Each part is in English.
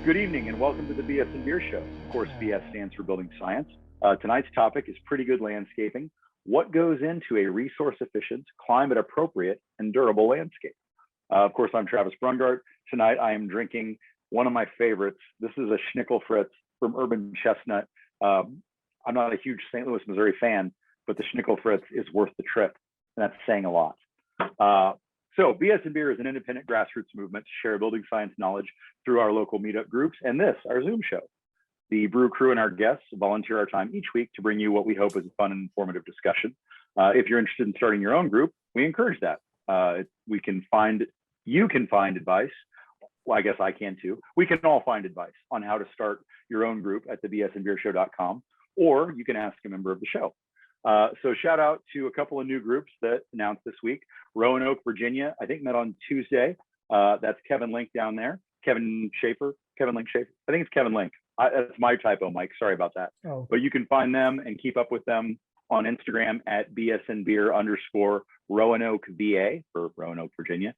Good evening and welcome to the BS and Beer Show. Of course, BS stands for Building Science. Tonight's topic is pretty good landscaping. What goes into a resource-efficient, climate-appropriate, and durable landscape? Of course, I'm Travis Brungart. Tonight, I am drinking one of my favorites. This is a Schnickel Fritz from Urban Chestnut. I'm not a huge St. Louis, Missouri fan, but the Schnickel Fritz is worth the trip, and that's saying a lot. So BS and Beer is an independent grassroots movement to share building science knowledge through our local meetup groups and this, our Zoom show. The brew crew and our guests volunteer our time each week to bring you what we hope is a fun and informative discussion. If you're interested in starting your own group, we encourage that. You can find advice. Well, I guess I can too. We can all find advice on how to start your own group at the bsandbeershow.com, or you can ask a member of the show. So shout out to a couple of new groups that announced this week. Roanoke, Virginia, I think met on Tuesday. That's Kevin Link down there. Kevin Link Schaefer. I think it's Kevin Link. That's my typo, Mike. Sorry about that. Oh. But you can find them and keep up with them on Instagram at bsandbeer_Roanoke VA for Roanoke, Virginia.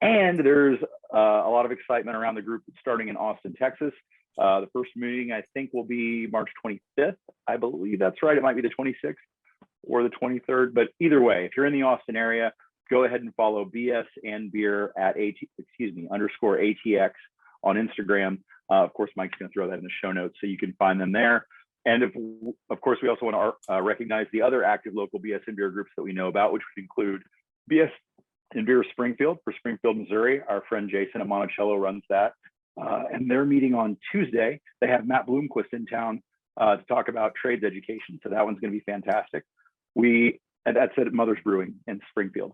And there's a lot of excitement around the group that's starting in Austin, Texas. The first meeting, I think, will be March 25th. I believe that's right. It might be the 26th or the 23rd. But either way, if you're in the Austin area, go ahead and follow BS and Beer at _ATX on Instagram. Of course, Mike's going to throw that in the show notes so you can find them there. And of course, we also want to recognize the other active local BS and Beer groups that we know about, which would include BS and Beer Springfield for Springfield, Missouri. Our friend Jason at Monticello runs that. And they're meeting on Tuesday. They have Matt Bloomquist in town to talk about trades education. So that one's going to be fantastic. And that's at Mother's Brewing in Springfield.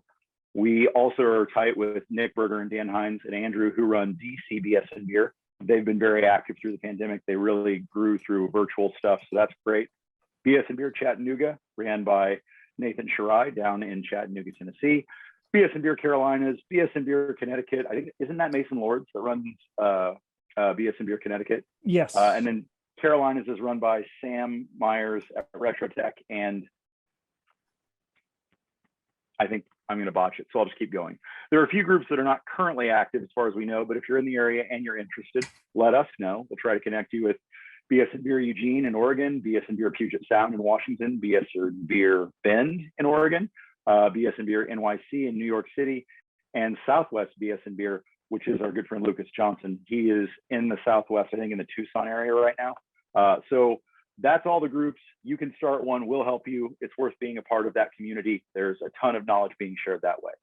We also are tight with Nick Berger and Dan Hines and Andrew, who run DCBS and Beer. They've been very active through the pandemic. They really grew through virtual stuff, so that's great. BS and Beer Chattanooga, ran by Nathan Shirai down in Chattanooga, Tennessee. BS and Beer Carolinas, BS and Beer Connecticut. I think, isn't that Mason Lords that runs BS and Beer Connecticut? Yes. And then Carolinas is run by Sam Myers at Retrotech, and I think I'm going to botch it, so I'll just keep going. There are a few groups that are not currently active as far as we know, but if you're in the area and you're interested, let us know. We'll try to connect you with BS and Beer Eugene in Oregon, BS and Beer Puget Sound in Washington, BS and Beer Bend in Oregon, BS and Beer NYC in New York City, and Southwest BS and Beer, which is our good friend Lucas Johnson. He is in the Southwest, I think in the Tucson area right now. So that's all the groups. You can start one. We'll help you. It's worth being a part of that community. There's a ton of knowledge being shared that way.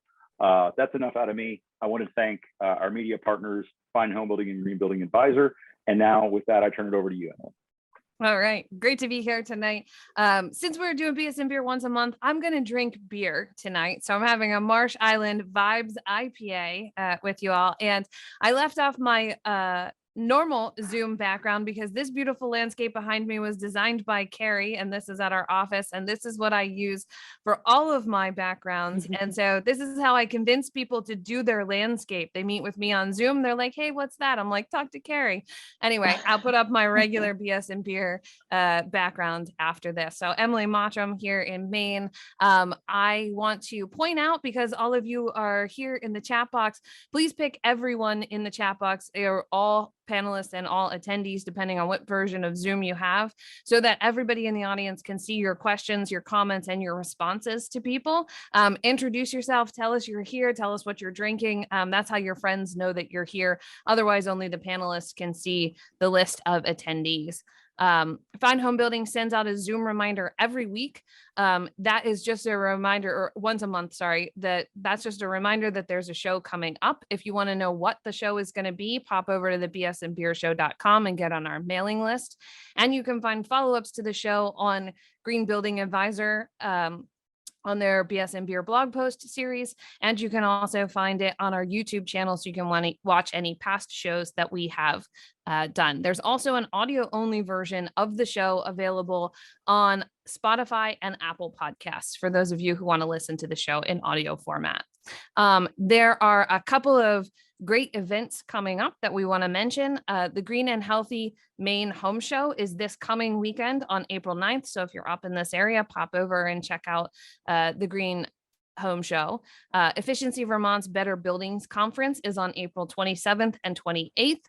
That's enough out of me. I want to thank our media partners, Fine Home Building and Green Building Advisor. And now with that, I turn it over to you, Emily. All right. Great to be here tonight. Since we're doing BS and Beer once a month, I'm going to drink beer tonight. So I'm having a Marsh Island Vibes IPA with you all. And I left off my normal Zoom background because this beautiful landscape behind me was designed by Carrie, and this is at our office, and this is what I use for all of my backgrounds. And so this is how I convince people to do their landscape. They meet with me on Zoom. They're like, hey, what's that? I'm like, talk to Carrie. Anyway, I'll put up my regular BS and Beer background after this. So Emily Mottram here in Maine. I want to point out, because all of you are here in the chat box, please pick everyone in the chat box, or all panelists and all attendees, depending on what version of Zoom you have, so that everybody in the audience can see your questions, your comments, and your responses to people. Introduce yourself, tell us you're here, tell us what you're drinking. That's how your friends know that you're here. Otherwise, only the panelists can see the list of attendees. Fine Home Building sends out a Zoom reminder every week. That is just a reminder, or once a month, sorry, that's just a reminder that there's a show coming up. If you want to know what the show is going to be, pop over to the bsandbeershow.com and get on our mailing list. And you can find follow-ups to the show on Green Building Advisor, on their BS and Beer blog post series. And you can also find it on our YouTube channel, so you can want to watch any past shows that we have done. There's also an audio only version of the show available on Spotify and Apple Podcasts for those of you who want to listen to the show in audio format. There are a couple of great events coming up that we want to mention. The Green and Healthy Maine Home Show is this coming weekend on April 9th. So if you're up in this area, pop over and check out the Green Home Show. Efficiency Vermont's Better Buildings Conference is on April 27th and 28th.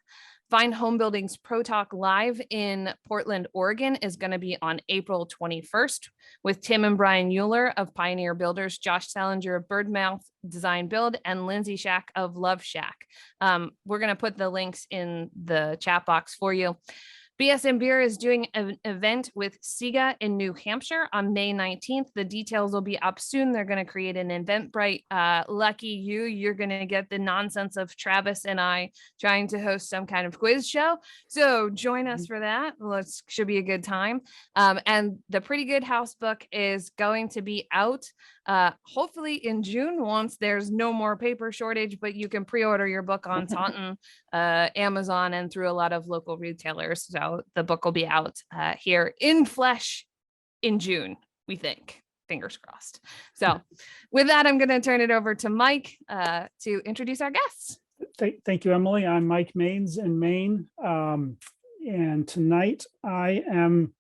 Fine Home Buildings Pro Talk Live in Portland, Oregon is going to be on April 21st with Tim and Brian Euler of Pioneer Builders, Josh Salinger of Birdmouth Design Build, and Lindsay Shack of Love Shack. We're going to put the links in the chat box for you. BSM Beer is doing an event with SIGA in New Hampshire on May 19th. The details will be up soon. They're going to create an Eventbrite. Lucky you, you're going to get the nonsense of Travis and I trying to host some kind of quiz show. So join us for that. Should be a good time. And the Pretty Good House book is going to be out hopefully in June once there's no more paper shortage, but you can pre-order your book on Taunton, Amazon, and through a lot of local retailers. So the book will be out here in flesh in June, we think. Fingers crossed. So with that, I'm going to turn it over to Mike to introduce our guests. Thank you, Emily. I'm Mike Maines in Maine. And tonight I am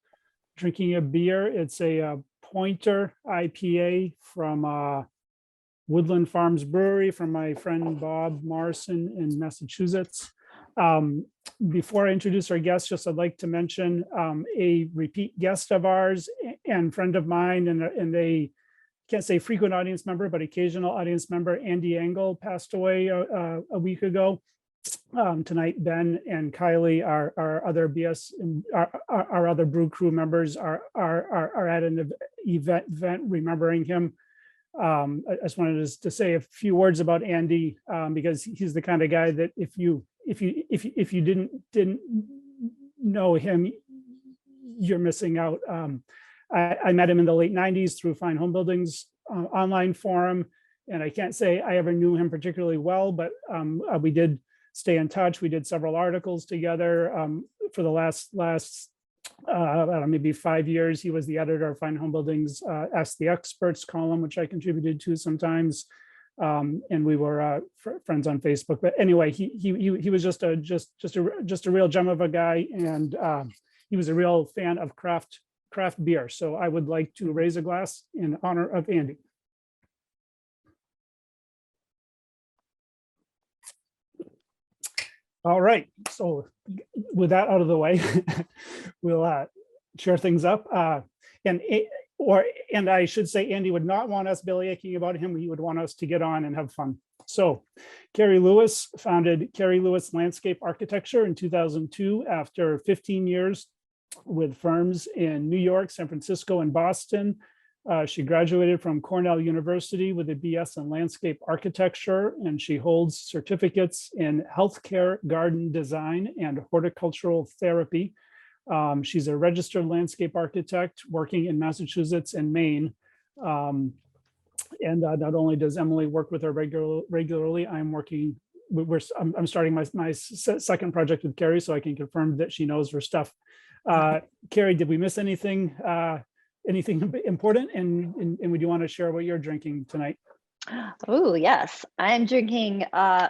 drinking a beer. It's a Pointer IPA from Woodland Farms Brewery from my friend Bob Morrison in Massachusetts. Before I introduce our guests, I'd like to mention a repeat guest of ours and friend of mine, and a can't say frequent audience member, but occasional audience member, Andy Engel, passed away a week ago. Tonight, Ben and Kylie, our other BS, our other brew crew members are at an event remembering him. I just wanted to say a few words about Andy because he's the kind of guy that if you didn't know him, you're missing out. I met him in the late 90s through Fine Home Buildings online forum, and I can't say I ever knew him particularly well, but we did stay in touch. We did several articles together for the last I don't know, maybe 5 years. He was the editor of Fine Home Buildings Ask the Experts column, which I contributed to sometimes, and we were friends on Facebook. But anyway, he was just a real gem of a guy, and he was a real fan of craft beer. So I would like to raise a glass in honor of Andy. All right, so with that out of the way, we'll share things up. And I should say, Andy would not want us bellyaching about him. He would want us to get on and have fun. So Carrie Lewis founded Carrie Lewis Landscape Architecture in 2002 after 15 years with firms in New York, San Francisco, and Boston. She graduated from Cornell University with a BS in landscape architecture, and she holds certificates in healthcare, garden design, and horticultural therapy. She's a registered landscape architect working in Massachusetts and Maine. And not only does Emily work with her regularly, I'm starting my second project with Carrie, so I can confirm that she knows her stuff. Carrie, did we miss anything? Anything important, and would you want to share what you're drinking tonight? Oh, yes. I'm drinking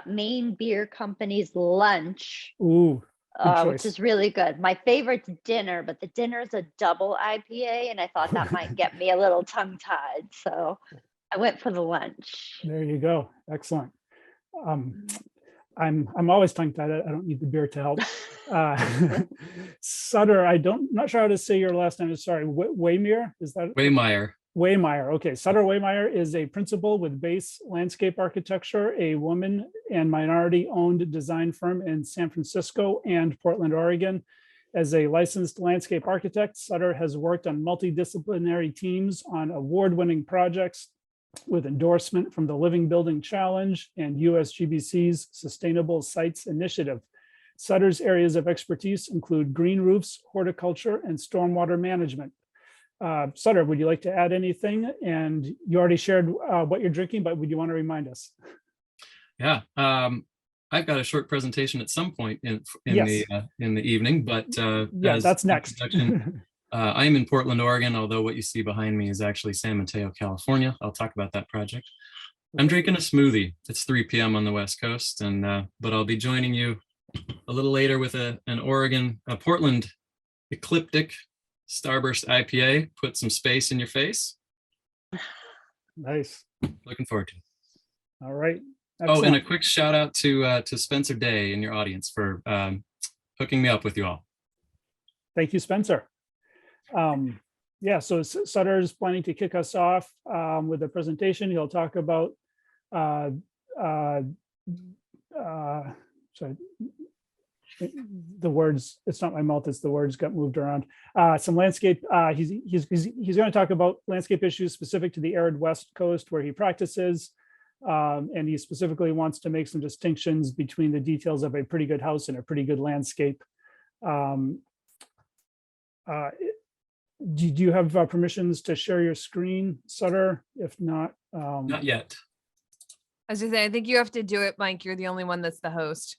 Maine Beer Company's Lunch, which is really good. My favorite's Dinner, but the Dinner is a double IPA, and I thought that might get me a little tongue-tied. So I went for the Lunch. There you go. Excellent. I'm always tongue-tied. I don't need the beer to help. Sutter, not sure how to say your last name. Sorry, Weiner, is that? Weiner. Weiner. Okay, Sutter Weiner is a principal with Base Landscape Architecture, a woman and minority-owned design firm in San Francisco and Portland, Oregon. As a licensed landscape architect, Sutter has worked on multidisciplinary teams on award-winning projects with endorsement from the Living Building Challenge and USGBC's Sustainable Sites Initiative. Sutter's areas of expertise include green roofs, horticulture, and stormwater management. Sutter, would you like to add anything? And you already shared what you're drinking, but would you want to remind us? Yeah, I've got a short presentation at some point in Yes. the evening, but yeah, that's next. I am in Portland, Oregon, although what you see behind me is actually San Mateo, California. I'll talk about that project. I'm drinking a smoothie. It's 3 p.m. on the West Coast, and but I'll be joining you a little later with a Portland Ecliptic Starburst IPA. Put some space in your face. Nice. Looking forward to it. All right. Excellent. Oh, and a quick shout out to Spencer Day in your audience for hooking me up with you all. Thank you, Spencer. Yeah, so Sutter is planning to kick us off with a presentation. He'll talk about sorry, the words, it's not my mouth, it's the words got moved around. Some landscape, he's going to talk about landscape issues specific to the arid West Coast where he practices. And he specifically wants to make some distinctions between the details of a pretty good house and a pretty good landscape. Do you have permissions to share your screen, Sutter? If not. Not yet. I was just saying, I think you have to do it, Mike. You're the only one that's the host.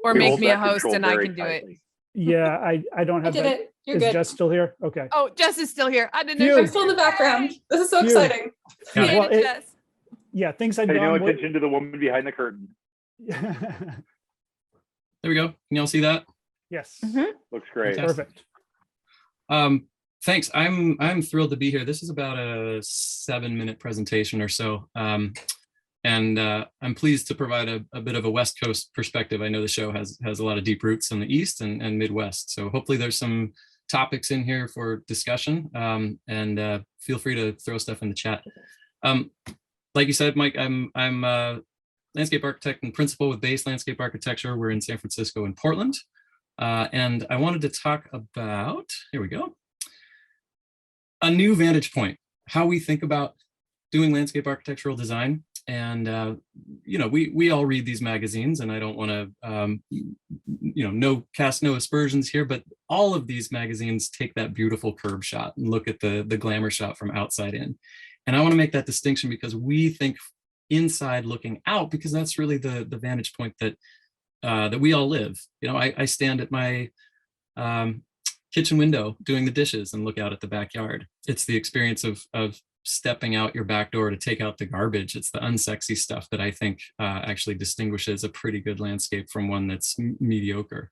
Or We make hold me a that host control and I very can do it. tightly. Yeah, I don't I have did that. it. You're Is good. Jess still here? Okay. Oh, Jess is still here. I didn't Phew. know. I'm still in the background. This is so Phew. exciting. Yeah. Yay, Well, Jess. Yeah, things had Pay no gone. attention to the woman behind the curtain. There we go. Can y'all see that? Yes. Looks great. Fantastic. Perfect. Thanks. I'm thrilled to be here. This is about a 7-minute presentation or so. And I'm pleased to provide a bit of a West Coast perspective. I know the show has a lot of deep roots in the East and Midwest. So hopefully there's some topics in here for discussion, and feel free to throw stuff in the chat. Like you said, Mike, I'm a landscape architect and principal with Base Landscape Architecture. We're in San Francisco and Portland. And I wanted to talk about, here we go, a new vantage point, how we think about doing landscape architectural design. And, you know, we all read these magazines, and I don't want to, you know, cast no aspersions here, but all of these magazines take that beautiful curb shot and look at the glamour shot from outside in. And I want to make that distinction because we think inside looking out, because that's really the vantage point that that we all live. You know, I stand at my kitchen window doing the dishes and look out at the backyard. It's the experience of stepping out your back door to take out the garbage. It's the unsexy stuff that I think actually distinguishes a pretty good landscape from one that's mediocre,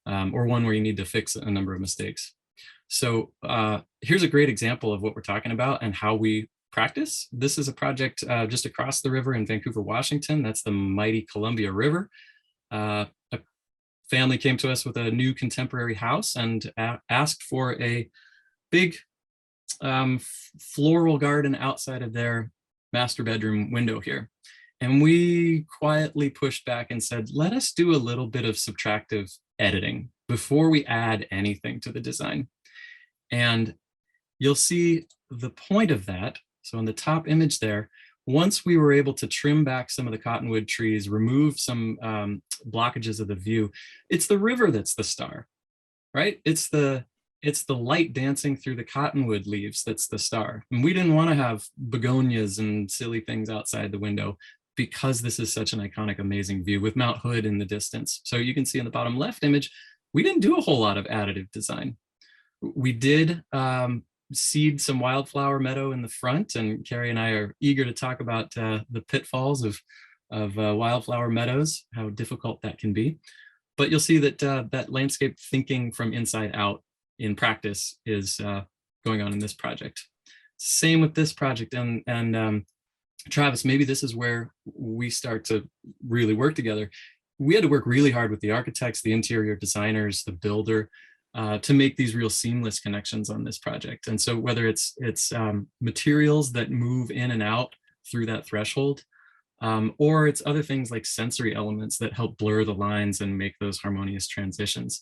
or one where you need to fix a number of mistakes. So here's a great example of what we're talking about and how we practice. This is a project just across the river in Vancouver, Washington. That's the mighty Columbia River. A family came to us with a new contemporary house and asked for a big floral garden outside of their master bedroom window here. And we quietly pushed back and said, let us do a little bit of subtractive editing before we add anything to the design. And you'll see the point of that. So in the top image there, once we were able to trim back some of the cottonwood trees, remove some blockages of the view, it's the river that's the star, right? It's the light dancing through the cottonwood leaves that's the star. And we didn't want to have begonias and silly things outside the window because this is such an iconic, amazing view with Mount Hood in the distance. So you can see in the bottom left image, we didn't do a whole lot of additive design. We did seed some wildflower meadow in the front, and Carrie and I are eager to talk about the pitfalls of wildflower meadows, how difficult that can be. But you'll see that that landscape thinking from inside out in practice is going on in this project. Same with this project. And Travis, maybe this is where we start to really work together. We had to work really hard with the architects, the interior designers, the builder, to make these real seamless connections on this project. And so whether it's materials that move in and out through that threshold, or it's other things like sensory elements that help blur the lines and make those harmonious transitions.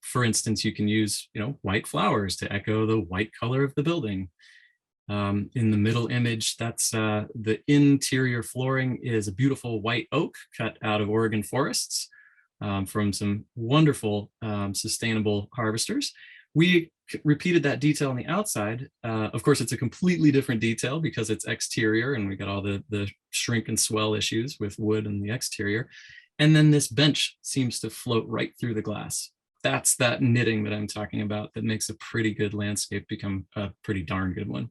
For instance, you can use, white flowers to echo the white color of the building. In the middle image, that's the interior flooring is a beautiful white oak cut out of Oregon forests from some wonderful sustainable harvesters. We repeated that detail on the outside. Of course, it's a completely different detail because it's exterior and we got all the shrink and swell issues with wood in the exterior. And then this bench seems to float right through the glass. That's that knitting that I'm talking about that makes a pretty good landscape become a pretty darn good one.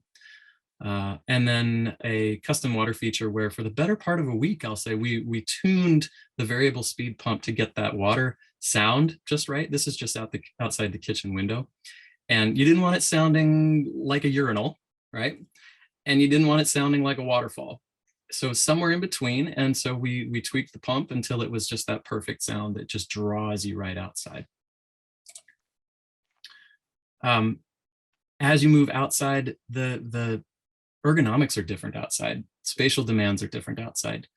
And then a custom water feature where for the better part of a week, I'll say we tuned the variable speed pump to get that water sound just right. This is just outside the kitchen window. And you didn't want it sounding like a urinal, right? And you didn't want it sounding like a waterfall. So somewhere in between. And so we tweaked the pump until it was just that perfect sound that just draws you right outside. As you move outside, the ergonomics are different outside. Spatial demands are different outside.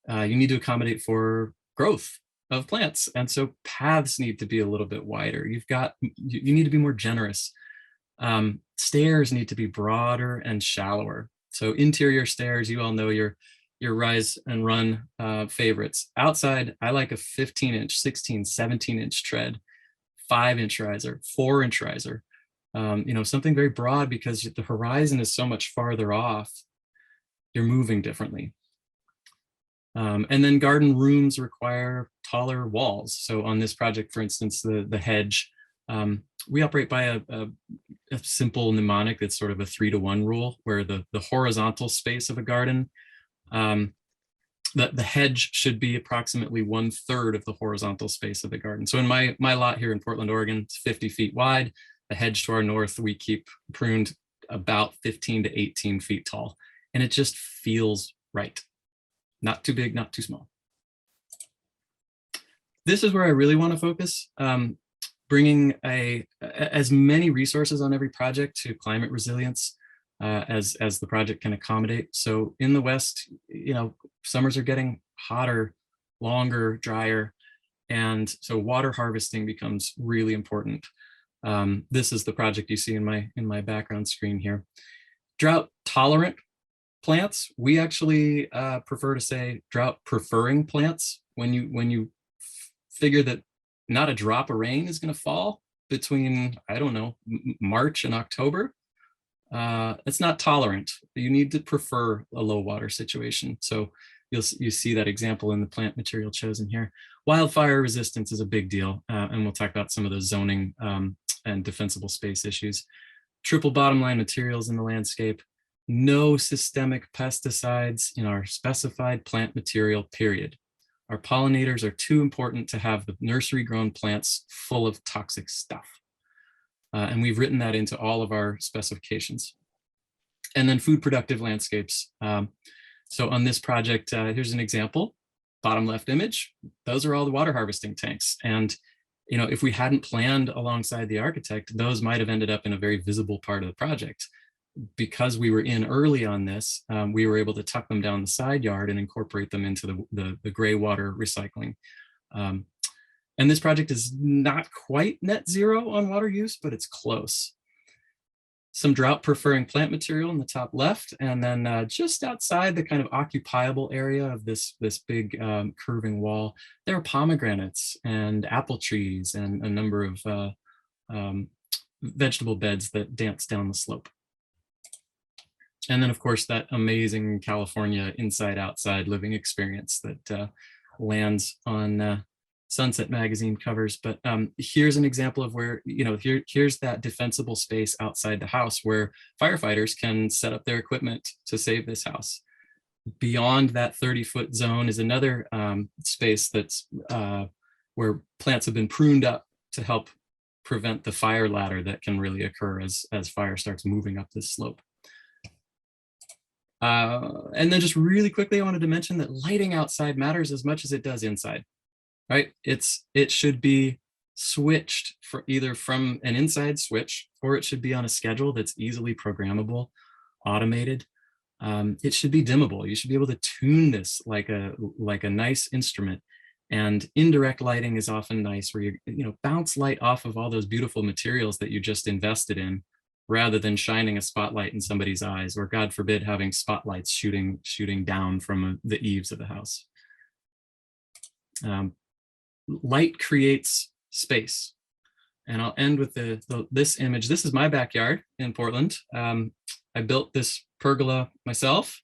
You need to accommodate for growth of plants. And so paths need to be a little bit wider. You need to be more generous. Stairs need to be broader and shallower. So interior stairs, you all know your rise and run favorites. Outside, I like a 15-inch, 16, 17-inch tread, 5-inch riser, 4-inch riser. Something very broad, because the horizon is so much farther off, you're moving differently. And then garden rooms require taller walls. So on this project, for instance, the hedge, we operate by a simple mnemonic that's sort of a 3-to-1 rule, where the horizontal space of a garden, the hedge should be approximately 1/3 of the horizontal space of the garden. So in my lot here in Portland, Oregon, it's 50 feet wide. The hedge to our north, we keep pruned about 15 to 18 feet tall. And it just feels right. Not too big, not too small. This is where I really want to focus, bringing as many resources on every project to climate resilience as the project can accommodate. So in the West, summers are getting hotter, longer, drier. And so water harvesting becomes really important. This is the project you see in my background screen here. Drought tolerant plants, we actually prefer to say drought preferring plants. When you figure that not a drop of rain is going to fall between, I don't know, March and October, it's not tolerant. You need to prefer a low water situation. So you see that example in the plant material chosen here. Wildfire resistance is a big deal, and we'll talk about some of those zoning and defensible space issues. Triple bottom line materials in the landscape. No systemic pesticides in our specified plant material, period. Our pollinators are too important to have the nursery grown plants full of toxic stuff. And we've written that into all of our specifications. And then food productive landscapes. So on this project, here's an example, bottom left image. Those are all the water harvesting tanks. And if we hadn't planned alongside the architect, those might have ended up in a very visible part of the project. Because we were in early on this, we were able to tuck them down the side yard and incorporate them into the gray water recycling. And this project is not quite net zero on water use, but it's close. Some drought preferring plant material in the top left, and then just outside the kind of occupiable area of this big curving wall, there are pomegranates and apple trees and a number of vegetable beds that dance down the slope. And then, of course, that amazing California inside-outside living experience that lands on Sunset magazine covers. But here's an example of where, here's that defensible space outside the house where firefighters can set up their equipment to save this house. Beyond that 30-foot zone is another space that's where plants have been pruned up to help prevent the fire ladder that can really occur as fire starts moving up this slope. And then just really quickly, I wanted to mention that lighting outside matters as much as it does inside, right? It should be switched either from an inside switch, or it should be on a schedule that's easily programmable, automated. It should be dimmable. You should be able to tune this like a nice instrument. And indirect lighting is often nice, where you bounce light off of all those beautiful materials that you just invested in, rather than shining a spotlight in somebody's eyes, or God forbid, having spotlights shooting down from the eaves of the house. Light creates space. And I'll end with this image. This is my backyard in Portland. I built this pergola myself,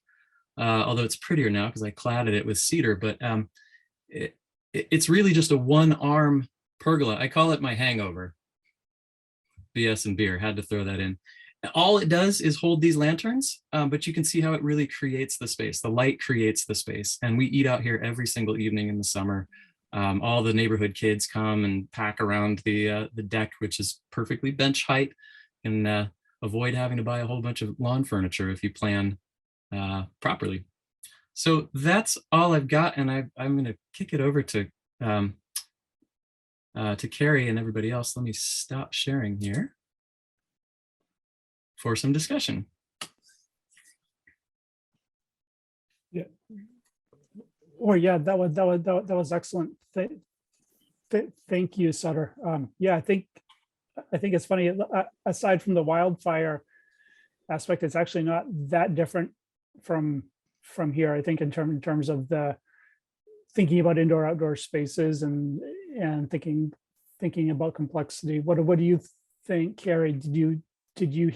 although it's prettier now because I cladded it with cedar, but it's really just a one-arm pergola. I call it my hangover. BS and beer, had to throw that in. All it does is hold these lanterns, but you can see how it really creates the space. The light creates the space. And we eat out here every single evening in the summer. All the neighborhood kids come and pack around the deck, which is perfectly bench height, and avoid having to buy a whole bunch of lawn furniture if you plan properly. So that's all I've got, and I'm going to kick it over to Carrie and everybody else. Let me stop sharing here for some discussion. Yeah. Oh yeah, that was excellent. Thank you, Sutter. Yeah, I think it's funny. Aside from the wildfire aspect, it's actually not that different from here. I think in terms of the thinking about indoor outdoor spaces and thinking about complexity. What do you think, Carrie? Did you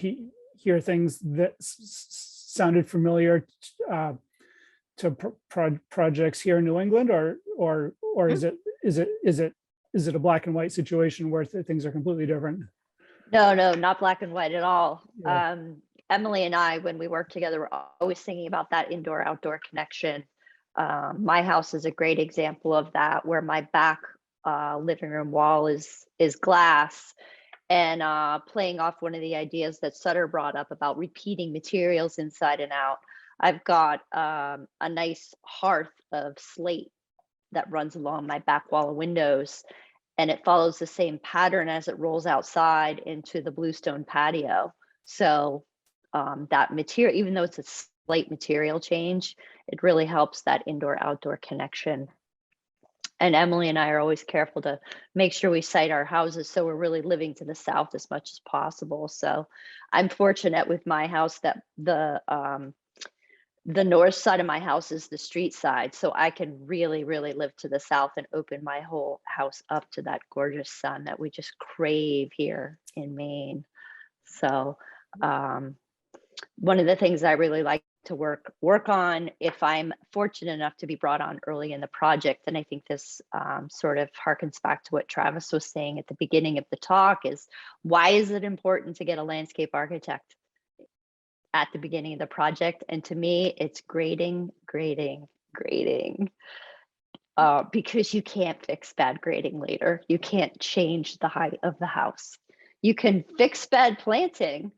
hear things that sounded familiar to projects here in New England, or is it a black and white situation where things are completely different? No, not black and white at all. Yeah. Emily and I, when we work together, we're always thinking about that indoor outdoor connection. My house is a great example of that, where my back living room wall is glass. And playing off one of the ideas that Sutter brought up about repeating materials inside and out, I've got a nice hearth of slate that runs along my back wall of windows, and it follows the same pattern as it rolls outside into the bluestone patio. So that material, even though it's a slight material change, it really helps that indoor outdoor connection. And Emily and I are always careful to make sure we site our houses so we're really living to the south as much as possible. So I'm fortunate with my house that the north side of my house is the street side, so I can really live to the south and open my whole house up to that gorgeous sun that we just crave here in Maine. So one of the things I really like to work on, if I'm fortunate enough to be brought on early in the project, and I think this sort of harkens back to what Travis was saying at the beginning of the talk, is why is it important to get a landscape architect at the beginning of the project? And to me, it's grading, because you can't fix bad grading later. You can't change the height of the house. You can fix bad planting,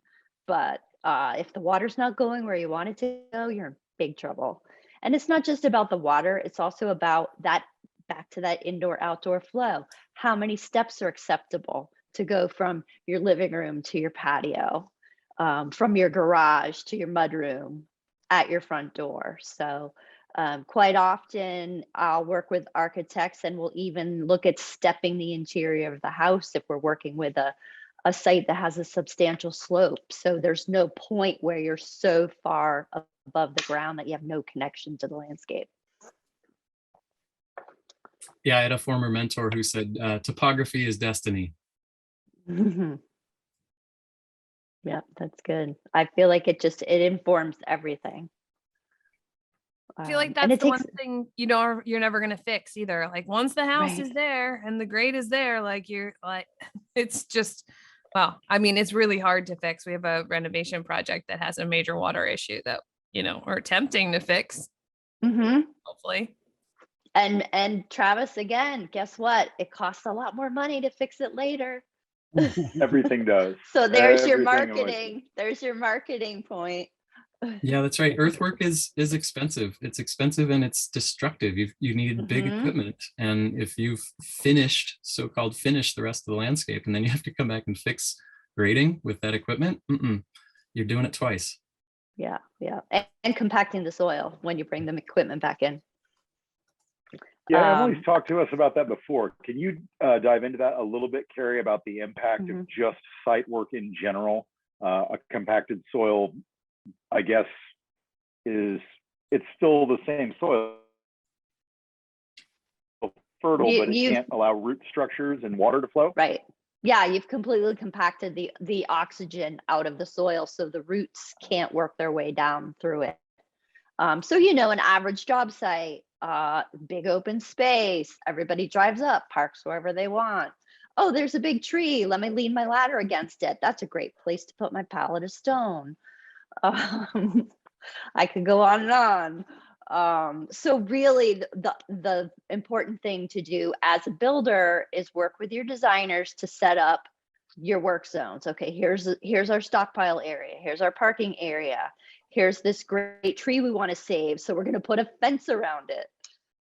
but if the water's not going where you want it to go, you're in big trouble. And it's not just about the water, it's also about that, back to that indoor outdoor flow. How many steps are acceptable to go from your living room to your patio, from your garage to your mudroom, at your front door? So quite often I'll work with architects, and we'll even look at stepping the interior of the house if we're working with a site that has a substantial slope. So there's no point where you're so far above the ground that you have no connection to the landscape. Yeah, I had a former mentor who said, topography is destiny. Yeah, that's good. I feel like it informs everything. I feel like that's the one thing you're never going to fix either. Like once the house is there and the grade is there, like it's just, well, I mean, it's really hard to fix. We have a renovation project that has a major water issue that, we're attempting to fix. Hopefully. And Travis, again, guess what? It costs a lot more money to fix it later. Everything does. So there's your marketing. There's your marketing point. Yeah, that's right. Earthwork is expensive. It's expensive and it's destructive. You need big equipment. And if you've so-called finished the rest of the landscape, and then you have to come back and fix grading with that equipment, you're doing it twice. Yeah. And compacting the soil when you bring the equipment back in. Yeah, Emily's talked to us about that before. Can you dive into that a little bit, Carrie, about the impact of just site work in general? A compacted soil, I guess, it's still the same soil, fertile, but it can't allow root structures and water to flow. Right. Yeah, you've completely compacted the oxygen out of the soil, so the roots can't work their way down through it. So an average job site, big open space, everybody drives up, parks wherever they want. Oh, there's a big tree, let me lean my ladder against it. That's a great place to put my pallet of stone. I could go on and on. So really the important thing to do as a builder is work with your designers to set up your work zones. Okay, here's our stockpile area. Here's our parking area. Here's this great tree we want to save. So we're going to put a fence around it.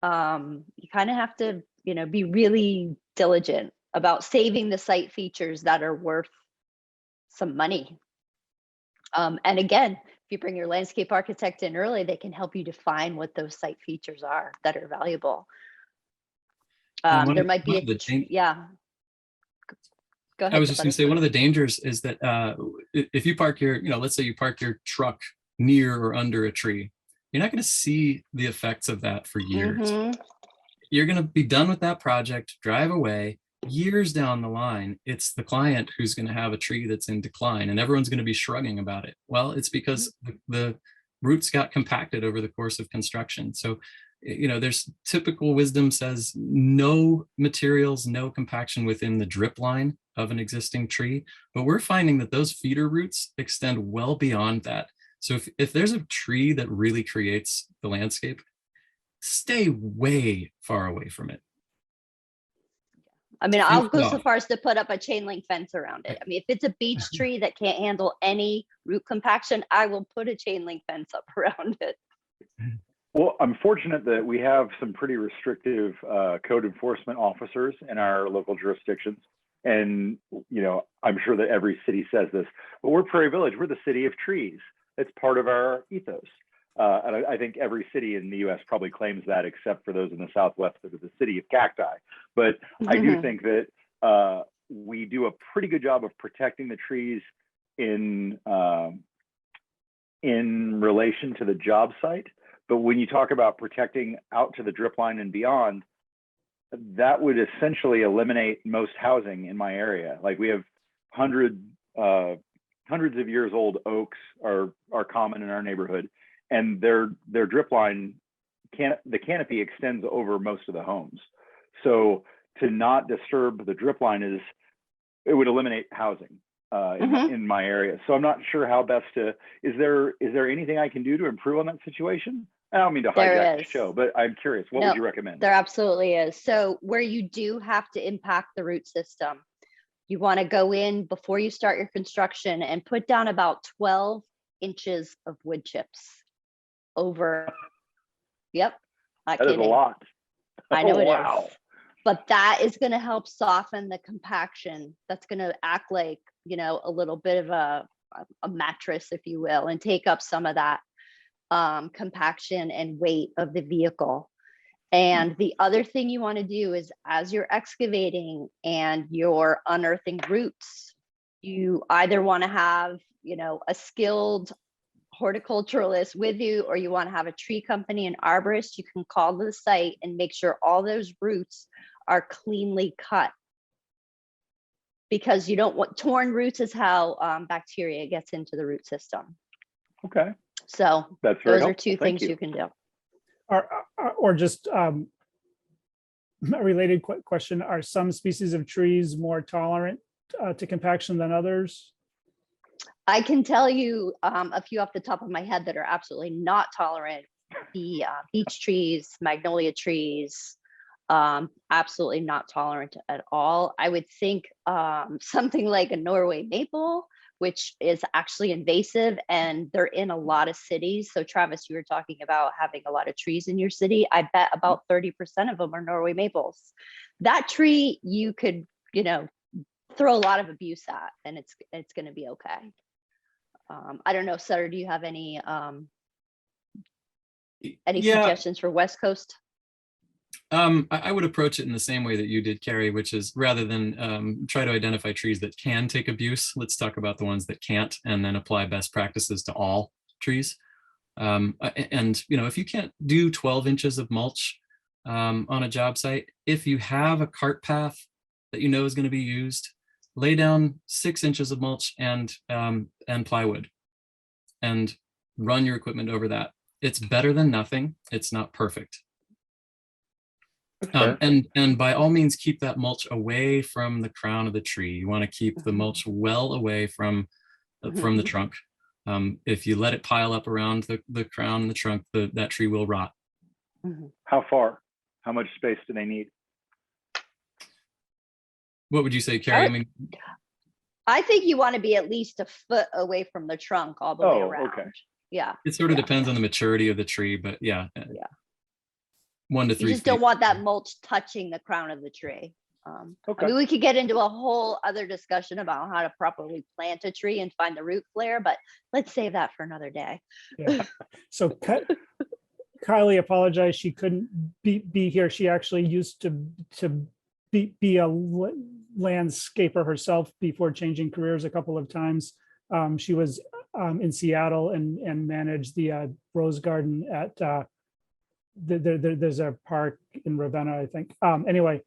You kind of have to, be really diligent about saving the site features that are worth some money. And again, if you bring your landscape architect in early, they can help you define what those site features are that are valuable. There might be yeah. Go ahead. I was just going to say, one of the dangers is that if you park your, let's say you park your truck near or under a tree, you're not going to see the effects of that for years. You're going to be done with that project, drive away. Years down the line, it's the client who's going to have a tree that's in decline, and everyone's going to be shrugging about it. Well, it's because the roots got compacted over the course of construction. So, there's typical wisdom says no materials, no compaction within the drip line of an existing tree. But we're finding that those feeder roots extend well beyond that. So if there's a tree that really creates the landscape, stay way far away from it. I mean, I'll go so far as to put up a chain link fence around it. I mean, if it's a beech tree that can't handle any root compaction, I will put a chain link fence up around it. Well, I'm fortunate that we have some pretty restrictive code enforcement officers in our local jurisdictions. And, I'm sure that every city says this, but we're Prairie Village. We're the city of trees. It's part of our ethos. And I think every city in the U.S. probably claims that, except for those in the Southwest that are the city of cacti. But I do think that we do a pretty good job of protecting the trees in relation to the job site. But when you talk about protecting out to the drip line and beyond, that would essentially eliminate most housing in my area. Like we have hundreds of years old oaks are common in our neighborhood. And their drip line, the canopy extends over most of the homes. So to not disturb the drip line it would eliminate housing in my area. So I'm not sure how best to, is there anything I can do to improve on that situation? I don't mean to hijack the show, but I'm curious, what would you recommend? There absolutely is. So where you do have to impact the root system, you want to go in before you start your construction and put down about 12 inches of wood chips. Over, yep, that is a lot. I know it is, but that is going to help soften the compaction. That's going to act like a little bit of a mattress, if you will, and take up some of that compaction and weight of the vehicle. And the other thing you want to do is, as you're excavating and you're unearthing roots, you either want to have a skilled horticulturalist with you, or you want to have a tree company, an arborist. You can call the site and make sure all those roots are cleanly cut, because you don't want torn roots is how bacteria gets into the root system. Okay. So that's very those helpful. are two things you can do. Or just a related question, are some species of trees more tolerant to compaction than others? I can tell you a few off the top of my head that are absolutely not tolerant. The beech trees, magnolia trees, absolutely not tolerant at all. I would think something like a Norway maple, which is actually invasive, and they're in a lot of cities. So Travis, you were talking about having a lot of trees in your city. I bet about 30% of them are Norway maples. That tree you could, throw a lot of abuse at, and it's going to be okay. I don't know, Sutter, do you have any suggestions for West Coast? I would approach it in the same way that you did, Carrie, which is rather than try to identify trees that can take abuse, let's talk about the ones that can't, and then apply best practices to all trees. And if you can't do 12 inches of mulch on a job site, if you have a cart path that is going to be used, lay down 6 inches of mulch and plywood, and run your equipment over that. It's better than nothing. It's not perfect. And by all means, keep that mulch away from the crown of the tree. You want to keep the mulch well away from the trunk. If you let it pile up around the crown and the trunk, that tree will rot. How far? How much space do they need? What would you say, Carrie? I think you want to be at least a foot away from the trunk all the way around. Okay. Yeah. It sort of depends on the maturity of the tree, but yeah. 1 to 3 You just feet. don't want that mulch touching the crown of the tree. Okay. I mean, we could get into a whole other discussion about how to properly plant a tree and find the root flare, but let's save that for another day. Yeah. So Kylie apologized. She couldn't be here. She actually used to be a landscaper herself before changing careers a couple of times. She was in Seattle and managed the rose garden at there's a park in Ravenna, I think. Anyway,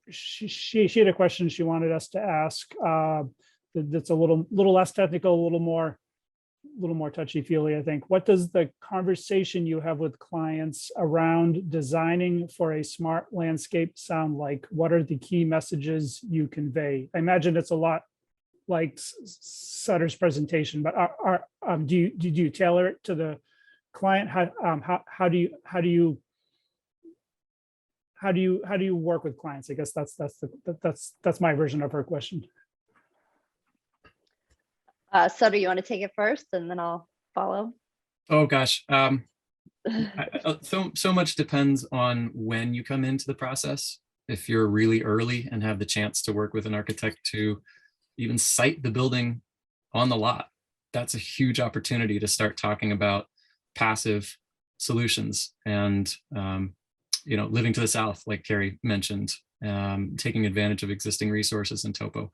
she had a question she wanted us to ask. That's a little less technical, a little more touchy-feely, I think. What does the conversation you have with clients around designing for a smart landscape sound like? What are the key messages you convey? I imagine it's a lot like Sutter's presentation, but do you tailor it to the client? How do you work with clients? I guess that's my version of her question. Sutter, you want to take it first and then I'll follow? Oh gosh. So much depends on when you come into the process. If you're really early and have the chance to work with an architect to even site the building on the lot, that's a huge opportunity to start talking about passive solutions and living to the south, like Carrie mentioned, taking advantage of existing resources and topo.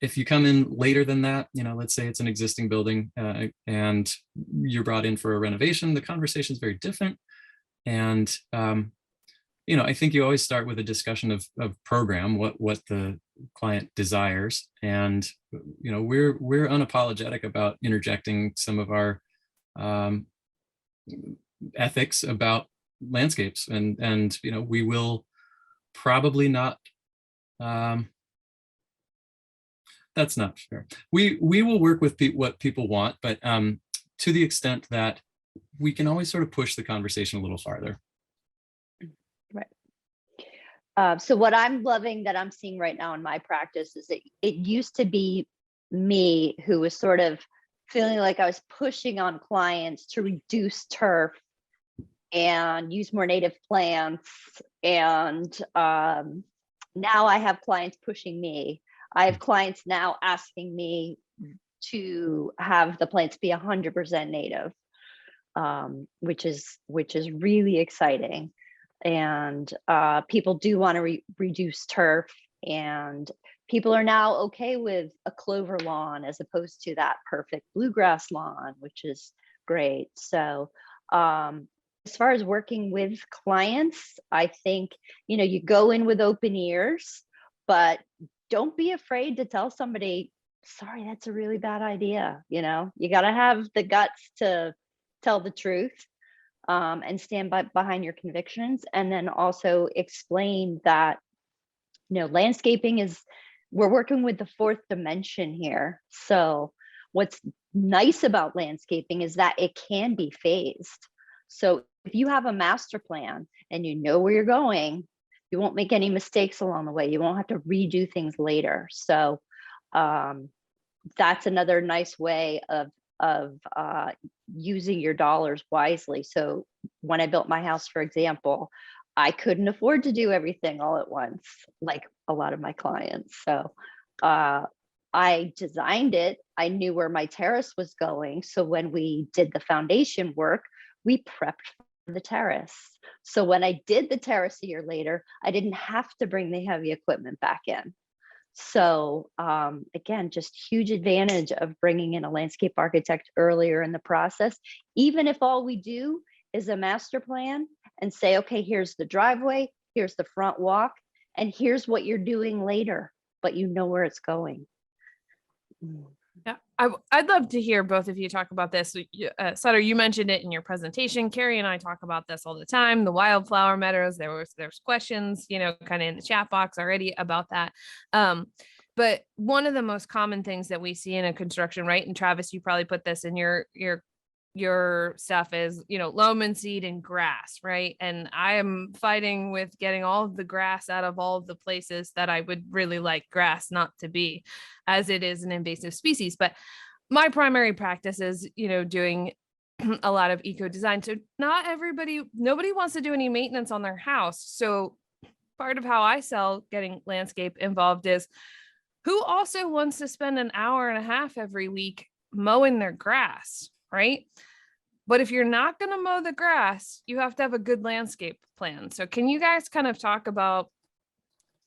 If you come in later than that, let's say it's an existing building and you're brought in for a renovation, the conversation is very different. And, I think you always start with a discussion of program, what the client desires. And, we're unapologetic about interjecting some of our ethics about landscapes. And we will probably not, that's not fair. We will work with what people want, but to the extent that we can always sort of push the conversation a little farther. Right. So what I'm loving that I'm seeing right now in my practice is that it used to be me who was sort of feeling like I was pushing on clients to reduce turf and use more native plants. And now I have clients pushing me. I have clients now asking me to have the plants be 100% native, which is really exciting. And people do want to reduce turf, and people are now okay with a clover lawn as opposed to that perfect bluegrass lawn, which is great. So as far as working with clients, I think, you go in with open ears, but don't be afraid to tell somebody, sorry, that's a really bad idea. You got to have the guts to tell the truth and stand behind your convictions. And then also explain that, landscaping we're working with the fourth dimension here. So what's nice about landscaping is that it can be phased. So if you have a master plan and you know where you're going, you won't make any mistakes along the way. You won't have to redo things later. So that's another nice way of using your dollars wisely. So when I built my house, for example, I couldn't afford to do everything all at once, like a lot of my clients. So I designed it. I knew where my terrace was going. So when we did the foundation work, we prepped for the terrace. So when I did the terrace a year later, I didn't have to bring the heavy equipment back in. So again, just huge advantage of bringing in a landscape architect earlier in the process, even if all we do is a master plan and say, okay, here's the driveway, here's the front walk, and here's what you're doing later, but you know where it's going. Yeah, I'd love to hear both of you talk about this. Sutter, you mentioned it in your presentation. Carrie and I talk about this all the time. The wildflower meadows. There's questions, kind of in the chat box already about that. But one of the most common things that we see in a construction, right? And Travis, you probably put this in your your stuff is, loam and seed and grass, right? And I am fighting with getting all of the grass out of all of the places that I would really like grass not to be, as it is an invasive species. But my primary practice is, doing a lot of eco design. So nobody wants to do any maintenance on their house. So part of how I sell getting landscape involved is, who also wants to spend an hour and a half every week mowing their grass, right? But if you're not going to mow the grass, you have to have a good landscape plan. So can you guys kind of talk about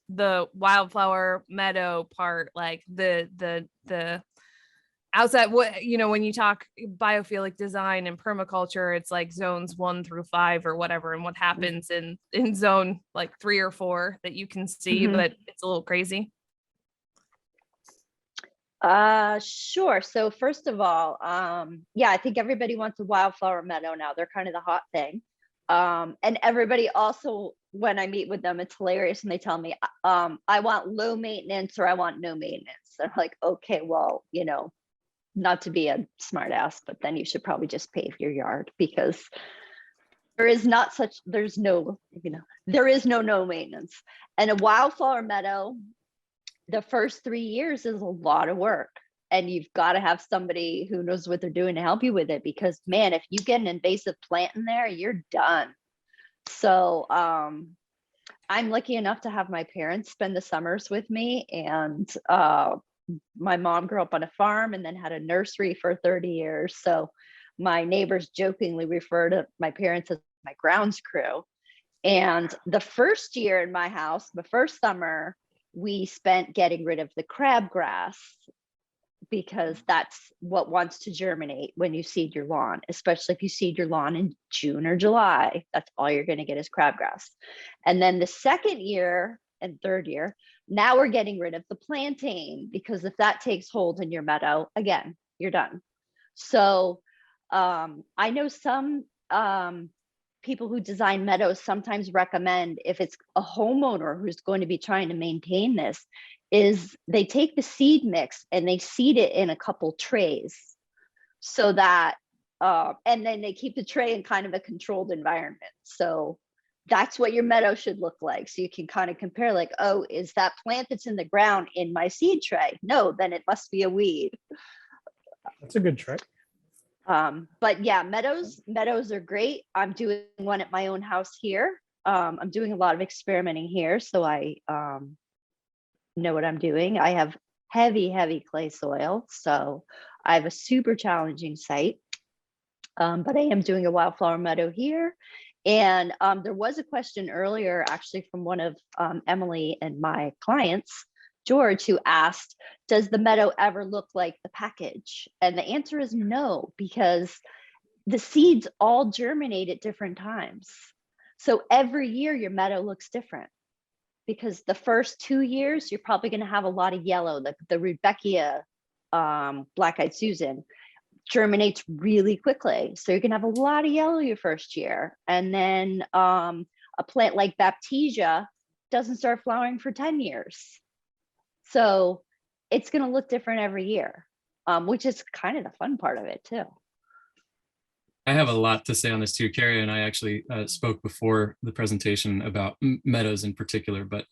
the wildflower meadow part, like the outside, when you talk biophilic design and permaculture, it's like zones 1 through 5 or whatever, and what happens in zone like 3 or 4 that you can see, but it's a little crazy. Sure. So first of all, I think everybody wants a wildflower meadow now. They're kind of the hot thing. And everybody also, when I meet with them, it's hilarious. And they tell me, I want low maintenance or I want no maintenance. I'm like, okay, well, not to be a smart ass, but then you should probably just pave your yard, because there is no maintenance. And a wildflower meadow, the first 3 years is a lot of work, and you've got to have somebody who knows what they're doing to help you with it, because man, if you get an invasive plant in there, you're done. So I'm lucky enough to have my parents spend the summers with me, and my mom grew up on a farm and then had a nursery for 30 years. So my neighbors jokingly refer to my parents as my grounds crew. And the first year in my house, the first summer, we spent getting rid of the crabgrass, because that's what wants to germinate when you seed your lawn, especially if you seed your lawn in June or July. That's all you're going to get is crabgrass. And then the second year and third year, now we're getting rid of the plantain, because if that takes hold in your meadow, again, you're done. So I know some people who design meadows sometimes recommend, if it's a homeowner who's going to be trying to maintain this, is they take the seed mix and they seed it in a couple trays, so that and then they keep the tray in kind of a controlled environment. So that's what your meadow should look like. So you can kind of compare, like, oh, is that plant that's in the ground in my seed tray? No, then it must be a weed. That's a good trick. But yeah, meadows are great. I'm doing one at my own house here. I'm doing a lot of experimenting here, so I know what I'm doing. I have heavy clay soil, so I have a super challenging site. But I am doing a wildflower meadow here. And there was a question earlier, actually, from one of Emily and my clients, George, who asked, does the meadow ever look like the package? And the answer is no, because the seeds all germinate at different times. So every year your meadow looks different, because the first 2 years, you're probably going to have a lot of yellow. The Rudbeckia black-eyed Susan germinates really quickly. So you're going to have a lot of yellow your first year. And then a plant like Baptisia doesn't start flowering for 10 years. So it's going to look different every year, which is kind of the fun part of it too. I have a lot to say on this too. Carrie and I actually spoke before the presentation about meadows in particular, but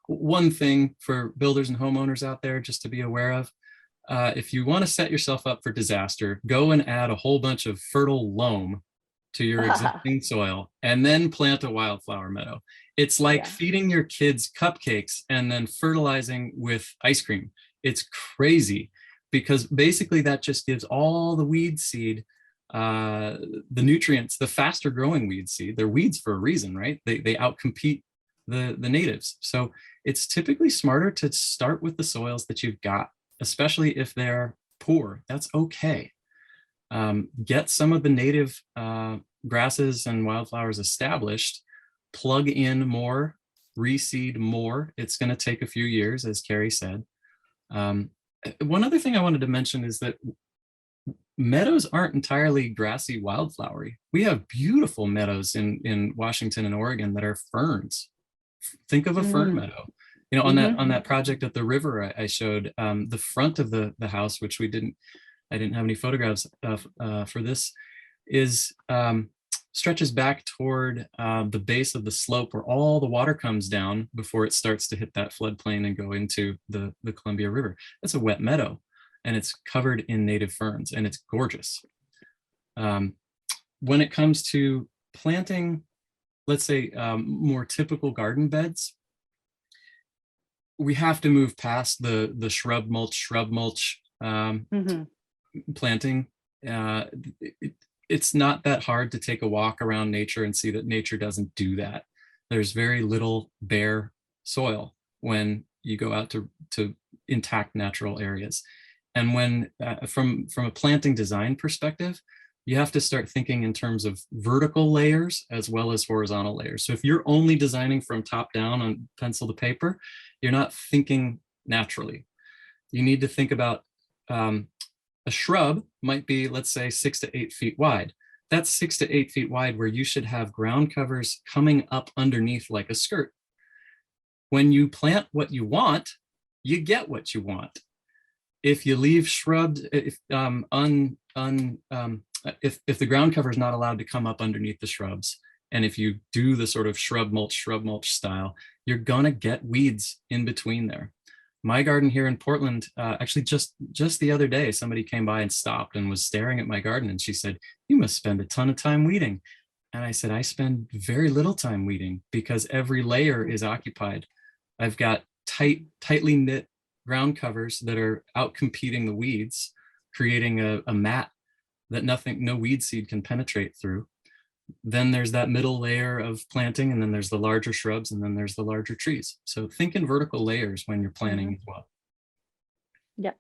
one thing for builders and homeowners out there just to be aware of, if you want to set yourself up for disaster, go and add a whole bunch of fertile loam to your existing soil and then plant a wildflower meadow. It's like feeding your kids cupcakes and then fertilizing with ice cream. It's crazy, because basically that just gives all the weed seed the nutrients, the faster growing weed seed. They're weeds for a reason, right? They outcompete the natives. So it's typically smarter to start with the soils that you've got, especially if they're poor. That's okay. Get some of the native grasses and wildflowers established, plug in more, reseed more. It's going to take a few years, as Carrie said. One other thing I wanted to mention is that meadows aren't entirely grassy wildflowery. We have beautiful meadows in Washington and Oregon that are ferns. Think of a fern meadow. You know, on that project at the river I showed, the front of the house, which I didn't have any photographs of for this. is stretches back toward the base of the slope where all the water comes down before it starts to hit that floodplain and go into the Columbia River. That's a wet meadow, and it's covered in native ferns, and it's gorgeous. When it comes to planting, let's say more typical garden beds, we have to move past the shrub mulch planting. It's not that hard to take a walk around nature and see that nature doesn't do that. There's very little bare soil when you go out to intact natural areas. And when from a planting design perspective, you have to start thinking in terms of vertical layers as well as horizontal layers. So if you're only designing from top down on pencil to paper, you're not thinking naturally. You need to think about a shrub might be, let's say, 6 to 8 feet wide. That's 6 to 8 feet wide where you should have ground covers coming up underneath like a skirt. When you plant what you want, you get what you want. If you leave shrubs, if the ground cover is not allowed to come up underneath the shrubs, and if you do the sort of shrub mulch style, you're gonna get weeds in between there. My garden here in Portland, actually just the other day, somebody came by and stopped and was staring at my garden, and she said, "You must spend a ton of time weeding." And I said, "I spend very little time weeding because every layer is occupied. I've got tightly knit ground covers that are out competing the weeds, creating a mat that no weed seed can penetrate through. Then there's that middle layer of planting, and then there's the larger shrubs, and then there's the larger trees. So think in vertical layers when you're planting as well." Yeah.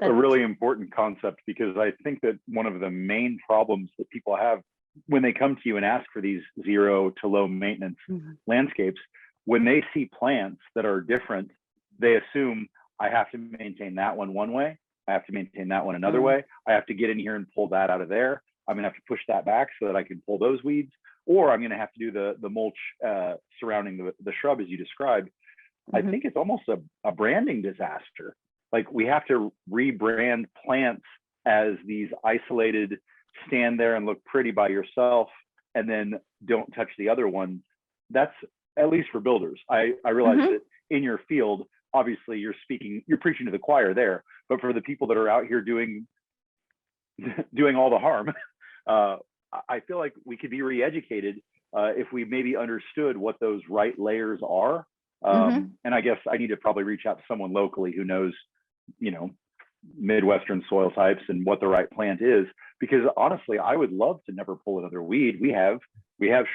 A really important concept, because I think that one of the main problems that people have when they come to you and ask for these 0 to low maintenance landscapes, when they see plants that are different, they assume I have to maintain that one way, I have to maintain that one another way, I have to get in here and pull that out of there, I'm gonna have to push that back so that I can pull those weeds, or I'm gonna have to do the mulch surrounding the shrub as you described. I think it's almost a branding disaster. Like, we have to rebrand plants as these isolated, stand there and look pretty by yourself, and then don't touch the other one. That's, at least for builders. I realize that in your field, obviously you're preaching to the choir there, but for the people that are out here doing all the harm, I feel like we could be re-educated if we maybe understood what those right layers are. And I guess I need to probably reach out to someone locally who knows, Midwestern soil types and what the right plant is, because honestly, I would love to never pull another weed. We have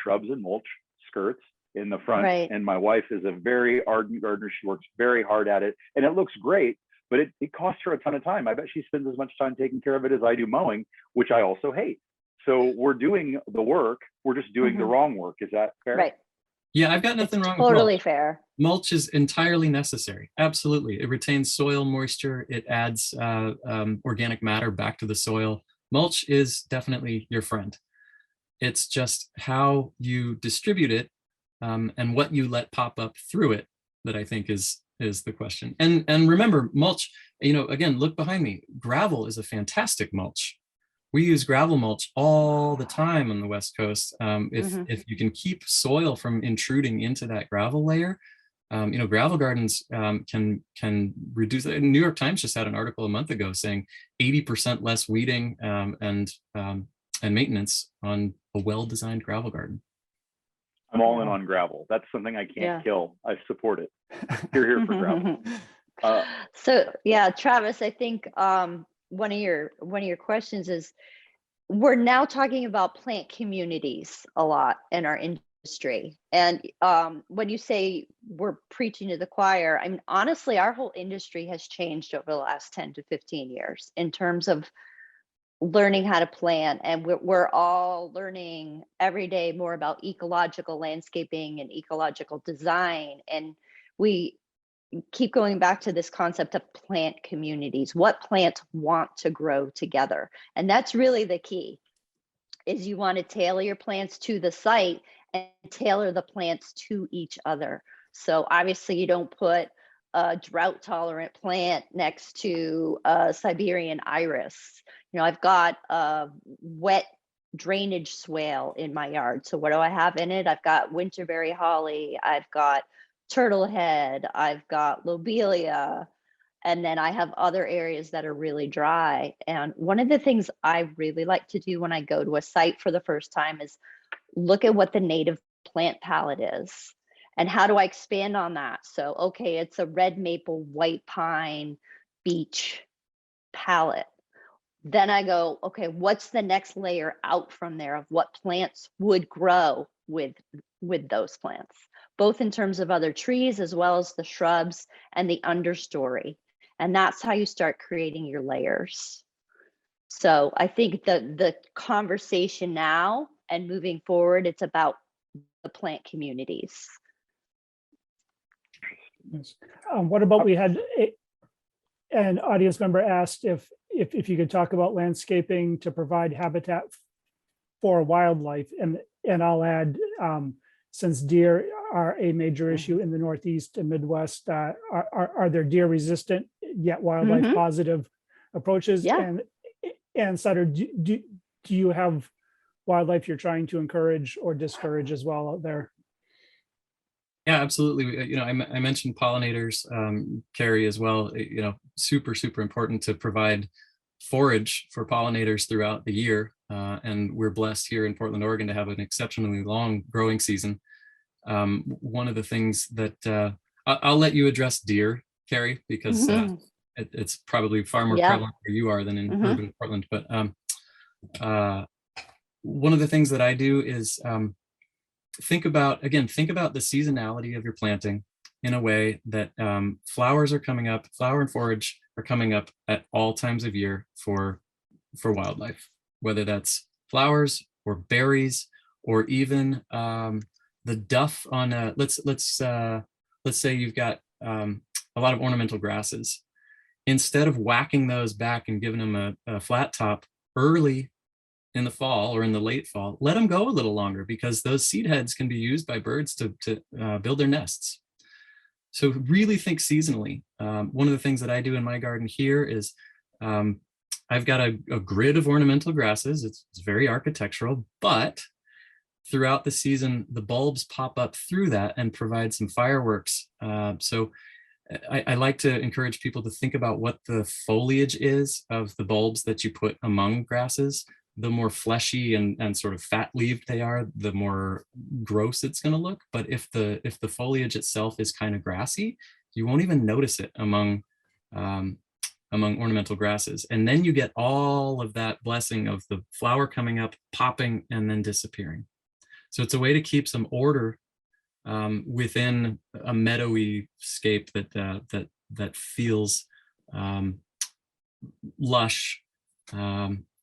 shrubs and mulch skirts in the front, and my wife is a very ardent gardener. She works very hard at it, and it looks great, but it costs her a ton of time. I bet she spends as much time taking care of it as I do mowing, which I also hate. So we're doing the work, we're just doing the wrong work. Is that fair? Right. Yeah, I've got nothing wrong with Totally mulch. fair. Mulch is entirely necessary. Absolutely. It retains soil moisture. It adds organic matter back to the soil. Mulch is definitely your friend. It's just how you distribute it and what you let pop up through it that I think is the question. And remember, mulch, again, look behind me. Gravel is a fantastic mulch. We use gravel mulch all the time on the West Coast. If you can keep soil from intruding into that gravel layer, gravel gardens can reduce. The New York Times just had an article a month ago saying 80% less weeding and maintenance on a well-designed gravel garden. I'm all in on gravel. That's something I can't kill. I support it. You're here for gravel. So yeah, Travis, I think one of your questions is, we're now talking about plant communities a lot in our industry. And when you say we're preaching to the choir, I mean, honestly, our whole industry has changed over the last 10 to 15 years in terms of learning how to plant. And we're all learning every day more about ecological landscaping and ecological design. And we keep going back to this concept of plant communities. What plants want to grow together? And that's really the key, is you want to tailor your plants to the site and tailor the plants to each other. So obviously you don't put a drought tolerant plant next to a Siberian iris. I've got a wet drainage swale in my yard. So what do I have in it? I've got winterberry holly, I've got turtlehead, I've got lobelia, and then I have other areas that are really dry. And one of the things I really like to do when I go to a site for the first time is look at what the native plant palette is. And how do I expand on that? So, okay, it's a red maple, white pine, beech palette. Then I go, okay, what's the next layer out from there of what plants would grow with those plants, both in terms of other trees as well as the shrubs and the understory. And that's how you start creating your layers. So I think the conversation now and moving forward, it's about the plant communities. Yes. What about, we had an audience member asked if you could talk about landscaping to provide habitat for wildlife, and I'll add, since deer are a major issue in the Northeast and Midwest, are there deer resistant yet wildlife positive approaches? Yeah. And Sutter, do you have wildlife you're trying to encourage or discourage as well out there? Yeah, absolutely. You know, I mentioned pollinators, Carrie, as well. You know, super important to provide forage for pollinators throughout the year. And we're blessed here in Portland, Oregon to have an exceptionally long growing season. One of the things that I'll let you address deer, Carrie, because it's probably far more prevalent where you are than in urban Portland. But one of the things that I do is think about the seasonality of your planting in a way that flowers are coming up, flower and forage are coming up at all times of year for wildlife, whether that's flowers or berries or even the duff on a, let's say you've got a lot of ornamental grasses. Instead of whacking those back and giving them a flat top early in the fall or in the late fall, let them go a little longer, because those seed heads can be used by birds to build their nests. So really think seasonally. One of the things that I do in my garden here is I've got a grid of ornamental grasses. It's very architectural, but throughout the season, the bulbs pop up through that and provide some fireworks. So I like to encourage people to think about what the foliage is of the bulbs that you put among grasses. The more fleshy and sort of fat-leaved they are, the more gross it's going to look. But if the foliage itself is kind of grassy, you won't even notice it among ornamental grasses. And then you get all of that blessing of the flower coming up, popping, and then disappearing. So it's a way to keep some order within a meadowy scape that feels lush.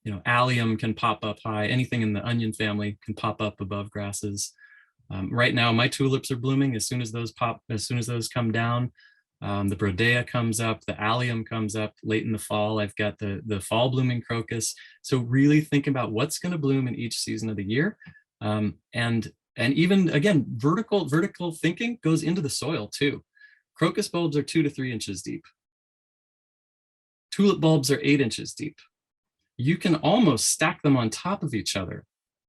You know, allium can pop up high. Anything in the onion family can pop up above grasses. Right now, my tulips are blooming. As soon as those come down, the brodea comes up, the allium comes up late in the fall. I've got the fall blooming crocus. So really think about what's going to bloom in each season of the year. And even, again, vertical thinking goes into the soil too. Crocus bulbs are 2 to 3 inches deep. Tulip bulbs are 8 inches deep. You can almost stack them on top of each other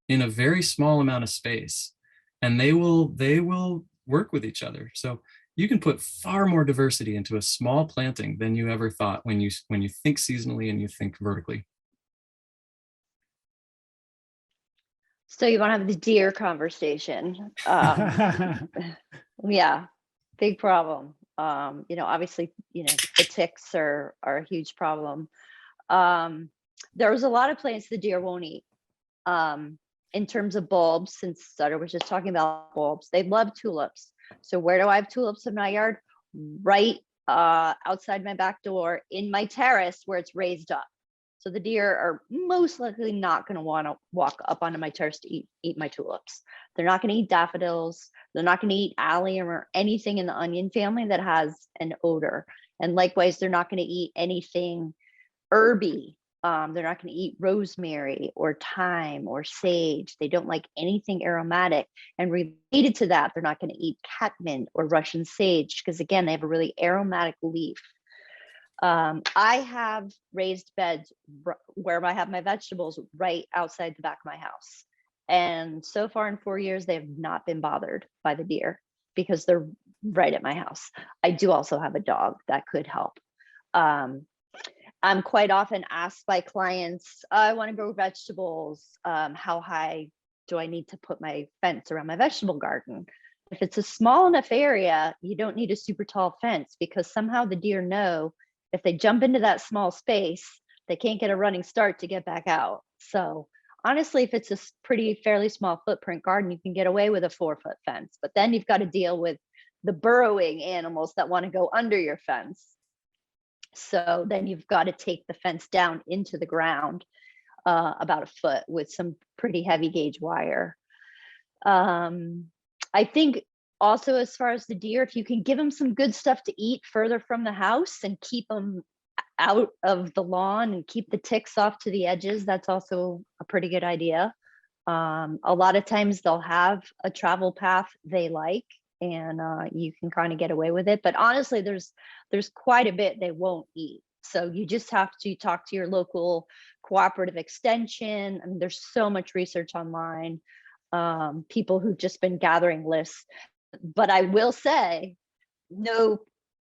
in a very small amount of space, and they will work with each other. So you can put far more diversity into a small planting than you ever thought when you think seasonally and you think vertically. So you want to have the deer conversation? Yeah, big problem. You know, obviously, you know, the ticks are a huge problem. There's a lot of plants the deer won't eat. In terms of bulbs, since Sutter was just talking about bulbs, they love tulips. So where do I have tulips in my yard? Right outside my back door in my terrace where it's raised up. So the deer are most likely not going to want to walk up onto my terrace to eat my tulips. They're not going to eat daffodils. They're not going to eat allium or anything in the onion family that has an odor. And likewise, they're not going to eat anything herby. They're not going to eat rosemary or thyme or sage. They don't like anything aromatic. And related to that, they're not going to eat catmint or Russian sage, because again, they have a really aromatic leaf. I have raised beds where I have my vegetables right outside the back of my house. And so far in 4 years, they have not been bothered by the deer because they're right at my house. I do also have a dog that could help. I'm quite often asked by clients, I want to grow vegetables. How high do I need to put my fence around my vegetable garden? If it's a small enough area, you don't need a super tall fence because somehow the deer know if they jump into that small space, they can't get a running start to get back out. So honestly, if it's a pretty fairly small footprint garden, you can get away with a 4-foot fence, but then you've got to deal with the burrowing animals that want to go under your fence. So then you've got to take the fence down into the ground about a foot with some pretty heavy gauge wire. I think also, as far as the deer, if you can give them some good stuff to eat further from the house and keep them out of the lawn and keep the ticks off to the edges, that's also a pretty good idea. A lot of times they'll have a travel path they like, and you can kind of get away with it. But honestly, there's quite a bit they won't eat. So you just have to talk to your local cooperative extension. I mean, there's so much research online, people who've just been gathering lists. But I will say, no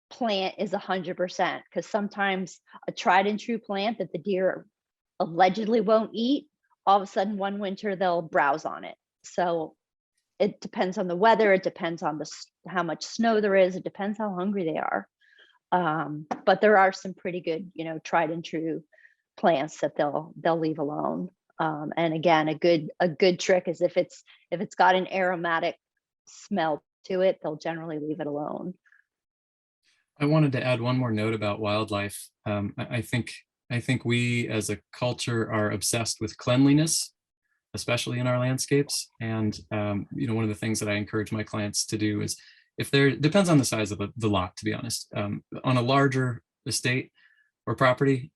plant is 100%, because sometimes a tried and true plant that the deer allegedly won't eat, all of a sudden one winter they'll browse on it. So it depends on the weather, it depends on how much snow there is, it depends how hungry they are. But there are some pretty good, tried and true plants that they'll leave alone. And again, a good trick is if it's got an aromatic smell to it, they'll generally leave it alone. I wanted to add one more note about wildlife. I think we as a culture are obsessed with cleanliness, especially in our landscapes. And one of the things that I encourage my clients to do is, depends on the size of the lot, to be honest. On a larger estate or property,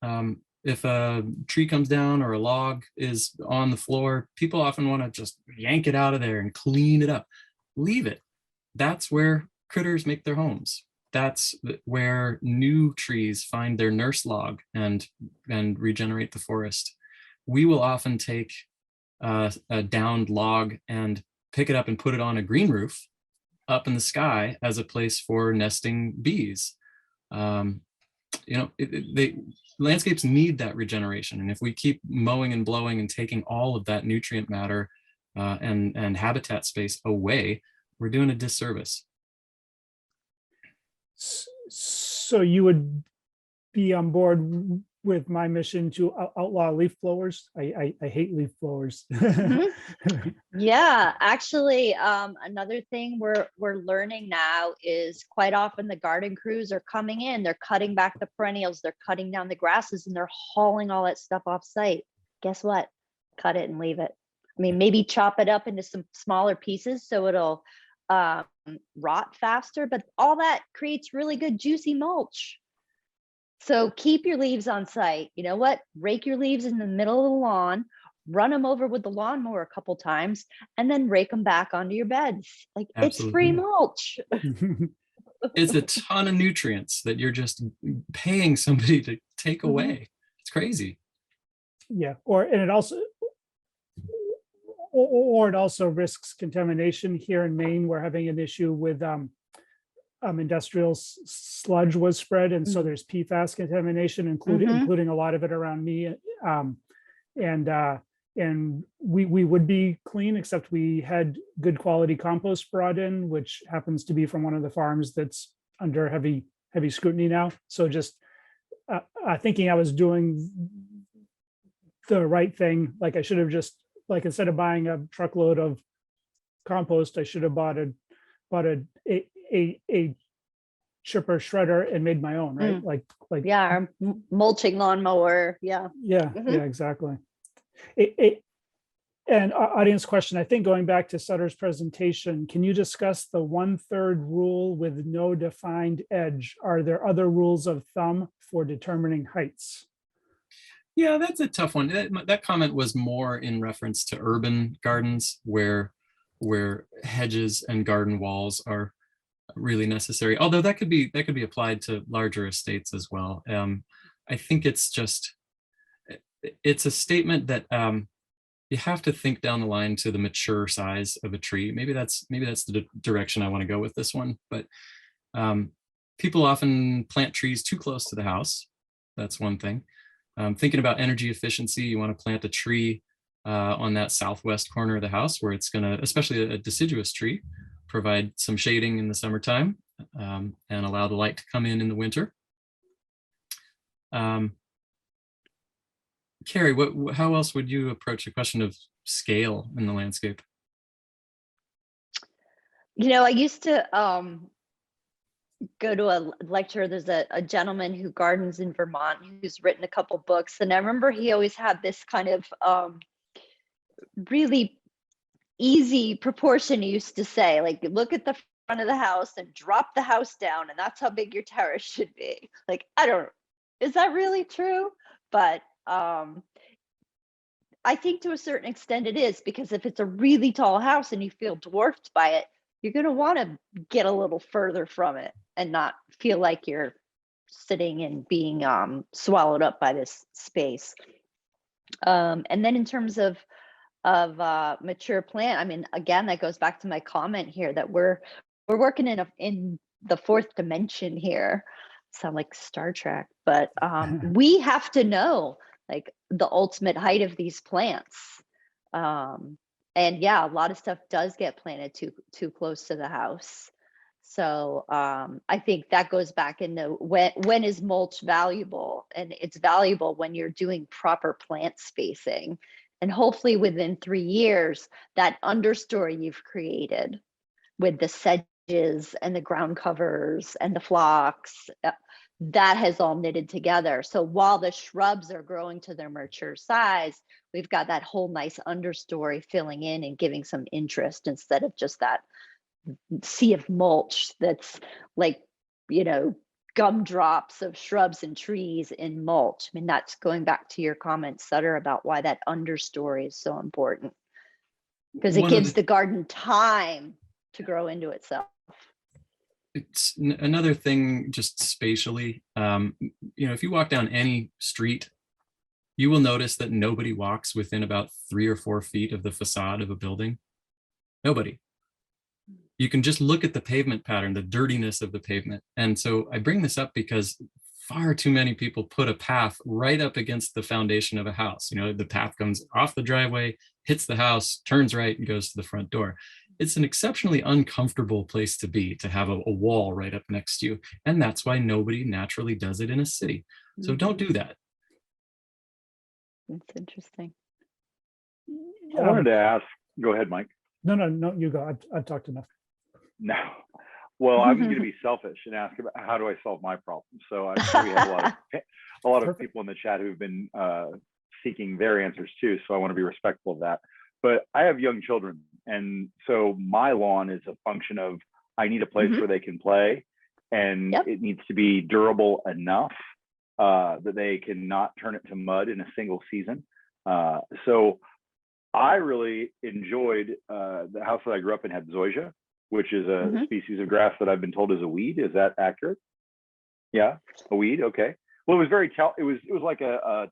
if a tree comes down or a log is on the floor, people often want to just yank it out of there and clean it up. Leave it. That's where critters make their homes. That's where new trees find their nurse log and regenerate the forest. We will often take a downed log and pick it up and put it on a green roof up in the sky as a place for nesting bees. Landscapes need that regeneration, and if we keep mowing and blowing and taking all of that nutrient matter and habitat space away, we're doing a disservice. So you would be on board with my mission to outlaw leaf blowers? I hate leaf blowers. Mm-hmm. Yeah, actually, another thing we're learning now is quite often the garden crews are coming in, they're cutting back the perennials, they're cutting down the grasses, and they're hauling all that stuff off site. Guess what? Cut it and leave it. I mean, maybe chop it up into some smaller pieces so it'll rot faster, but all that creates really good juicy mulch. So keep your leaves on site. You know what? Rake your leaves in the middle of the lawn, run them over with the lawnmower a couple times, and then rake them back onto your beds. Like, Absolutely. It's free mulch. It's a ton of nutrients that you're just paying somebody to take away. It's crazy. Yeah, it also risks contamination. Here in Maine, we're having an issue with industrial sludge was spread, and so there's PFAS contamination, including a lot of it around me. And we would be clean, except we had good quality compost brought in, which happens to be from one of the farms that's under heavy scrutiny now. So just thinking I was doing the right thing, like I should have just, like, instead of buying a truckload of compost, I should have bought a chipper shredder and made my own, right? Like yeah, mulching lawnmower. Yeah. Yeah, yeah, exactly. And audience question, I think, going back to Sutter's presentation, can you discuss the 1/3 rule with no defined edge? Are there other rules of thumb for determining heights? Yeah, that's a tough one. That comment was more in reference to urban gardens where hedges and garden walls are really necessary. Although that could be applied to larger estates as well. I think it's a statement that you have to think down the line to the mature size of a tree. Maybe that's the direction I want to go with this one. But people often plant trees too close to the house. That's one thing. Thinking about energy efficiency, you want to plant a tree on that southwest corner of the house where it's going to, especially a deciduous tree, provide some shading in the summertime and allow the light to come in the winter. Carrie, how else would you approach the question of scale in the landscape? I used to go to a lecture. There's a gentleman who gardens in Vermont who's written a couple books. And I remember he always had this kind of really easy proportion. He used to say, like, look at the front of the house and drop the house down, and that's how big your terrace should be. Like, is that really true? But I think to a certain extent it is, because if it's a really tall house and you feel dwarfed by it, you're going to want to get a little further from it and not feel like you're sitting and being swallowed up by this space. And then in terms of mature plant, I mean, again, that goes back to my comment here that we're working in the fourth dimension here. Sound like Star Trek, but we have to know like the ultimate height of these plants. And yeah, a lot of stuff does get planted too close to the house. So I think that goes back into when is mulch valuable? And it's valuable when you're doing proper plant spacing. And hopefully within 3 years, that understory you've created with the sedges and the ground covers and the phlox, that has all knitted together. So while the shrubs are growing to their mature size, we've got that whole nice understory filling in and giving some interest instead of just that sea of mulch that's like, gumdrops of shrubs and trees in mulch. I mean, that's going back to your comment, Sutter, about why that understory is so important, because it gives the garden time to grow into itself. It's another thing, just spatially, if you walk down any street, you will notice that nobody walks within about 3 or 4 feet of the facade of a building. Nobody. You can just look at the pavement pattern, the dirtiness of the pavement. And so I bring this up because far too many people put a path right up against the foundation of a house. The path comes off the driveway, hits the house, turns right, and goes to the front door. It's an exceptionally uncomfortable place to be, to have a wall right up next to you. And that's why nobody naturally does it in a city. So don't do that. That's interesting. I wanted to ask, go ahead, Mike. No, you go. I've talked enough. No. Well, I'm going to be selfish and ask about how do I solve my problem. So I'm sure we have a lot of people in the chat who've been seeking their answers too. So I want to be respectful of that. But I have young children, and so my lawn is a function of I need a place where they can play, and it needs to be durable enough that they can not turn it to mud in a single season. So I really enjoyed the house that I grew up in had zoysia, which is a species of grass that I've been told is a weed. Is that accurate? Yeah, a weed. Okay. Well, it was very it was like a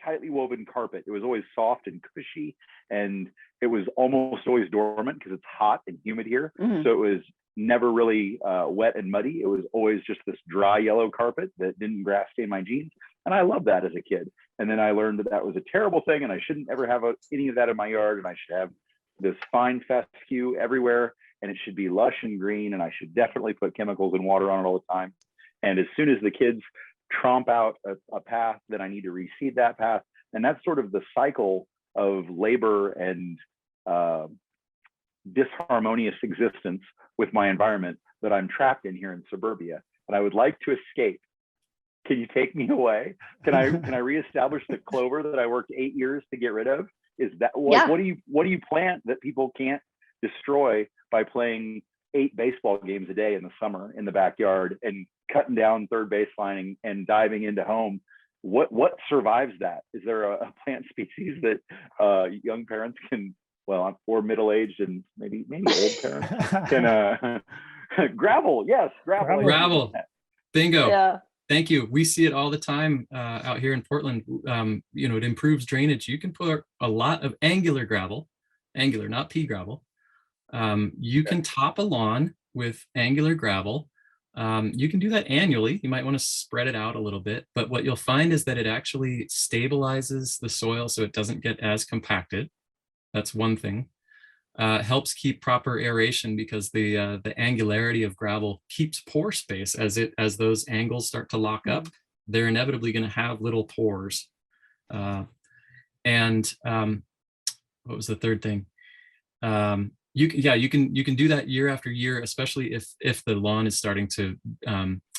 tightly woven carpet. It was always soft and cushy, and it was almost always dormant because it's hot and humid here. So it was never really wet and muddy. It was always just this dry yellow carpet that didn't grass stain my jeans. And I loved that as a kid. And then I learned that was a terrible thing, and I shouldn't ever have any of that in my yard, and I should have this fine fescue everywhere, and it should be lush and green, and I should definitely put chemicals and water on it all the time. And as soon as the kids tromp out a path, then I need to reseed that path. And that's sort of the cycle of labor and disharmonious existence with my environment that I'm trapped in here in suburbia. And I would like to escape. Can you take me away? Can I reestablish the clover that I worked 8 years to get rid of? Is that what do you plant that people can't destroy by playing 8 baseball games a day in the summer in the backyard and cutting down third baseline and diving into home? What survives that? Is there a plant species that young parents can, or middle-aged and maybe old parents Gravel, yes, gravel. Gravel. Bingo. Yeah. Thank you. We see it all the time out here in Portland. It improves drainage. You can put a lot of angular gravel, angular, not pea gravel. You can top a lawn with angular gravel. You can do that annually. You might want to spread it out a little bit, but what you'll find is that it actually stabilizes the soil so it doesn't get as compacted. That's one thing. Helps keep proper aeration because the angularity of gravel keeps pore space as those angles start to lock up. They're inevitably going to have little pores. And what was the third thing? You can do that year after year, especially if the lawn is starting to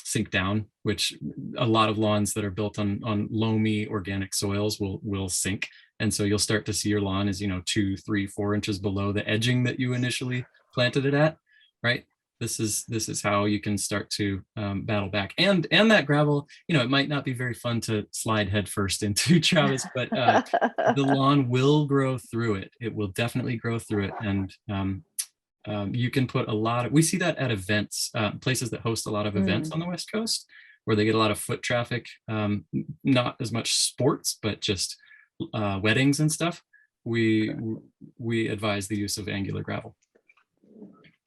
sink down, which a lot of lawns that are built on loamy organic soils will sink. And so you'll start to see your lawn is, 2, 3, 4 inches below the edging that you initially planted it at, right? This is how you can start to battle back. And that gravel, it might not be very fun to slide headfirst into, Travis, but the lawn will grow through it. It will definitely grow through it. And you can put we see that at events, places that host a lot of events on the West Coast, where they get a lot of foot traffic, not as much sports, but just weddings and stuff. We advise the use of angular gravel.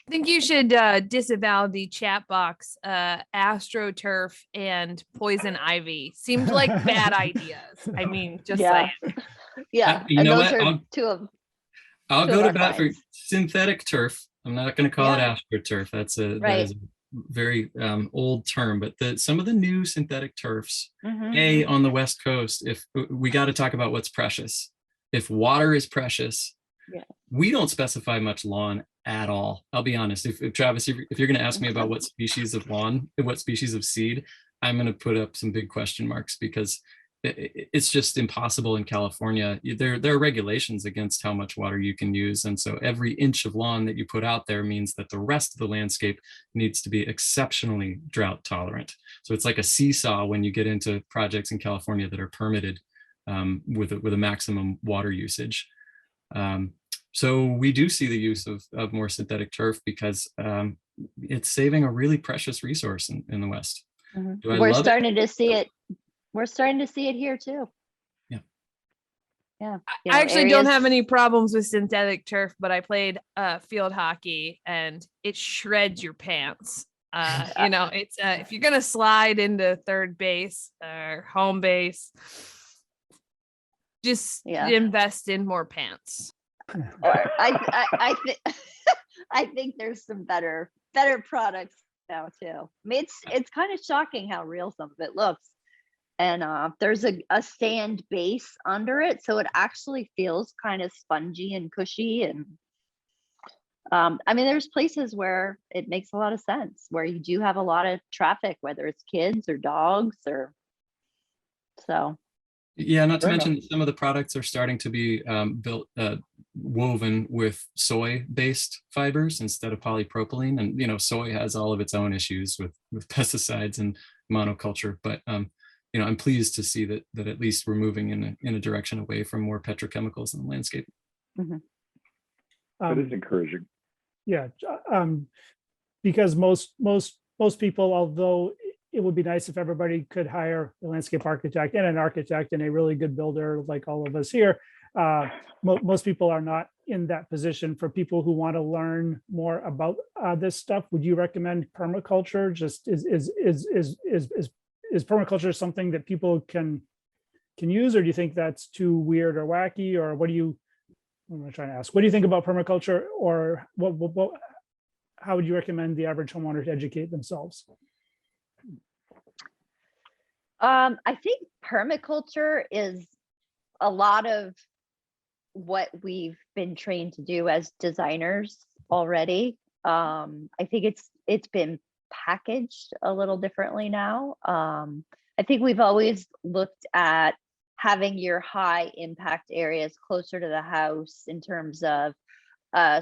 I think you should disavow the chat box, AstroTurf and poison ivy. Seems like bad ideas. I mean, just saying. Yeah, you know those what? are two of. I'll go to bat for synthetic turf. I'm not going to call it AstroTurf. That is a very old term, but some of the new synthetic turfs, on the West Coast, if we got to talk about what's precious. If water is precious, we don't specify much lawn at all. I'll be honest. If Travis, if you're going to ask me about what species of lawn, what species of seed, I'm going to put up some big question marks, because it's just impossible in California. There are regulations against how much water you can use. And so every inch of lawn that you put out there means that the rest of the landscape needs to be exceptionally drought tolerant. So it's like a seesaw when you get into projects in California that are permitted with a maximum water usage. So we do see the use of more synthetic turf because it's saving a really precious resource in the West. We're starting to see it. We're starting to see it here too. Yeah. I actually don't have any problems with synthetic turf, but I played field hockey and it shreds your pants. It's if you're gonna slide into third base or home base, just invest in more pants. I think there's some better products now too. I mean, it's kind of shocking how real some of it looks. And there's a sand base under it, so it actually feels kind of spongy and cushy. And there's places where it makes a lot of sense, where you do have a lot of traffic, whether it's kids or dogs or so. Yeah, not to mention some of the products are starting to be woven with soy-based fibers instead of polypropylene. And soy has all of its own issues with pesticides and monoculture, but I'm pleased to see that at least we're moving in a direction away from more petrochemicals in the landscape. That is encouraging. Yeah, because most people, although it would be nice if everybody could hire a landscape architect and an architect and a really good builder like all of us here, most people are not in that position. For people who want to learn more about this stuff, would you recommend permaculture? Just is permaculture something that people can use, or do you think that's too weird or wacky? Or what am I trying to ask? What do you think about permaculture, or how would you recommend the average homeowner to educate themselves? I think permaculture is a lot of what we've been trained to do as designers already. I think it's been packaged a little differently now. I think we've always looked at having your high impact areas closer to the house in terms of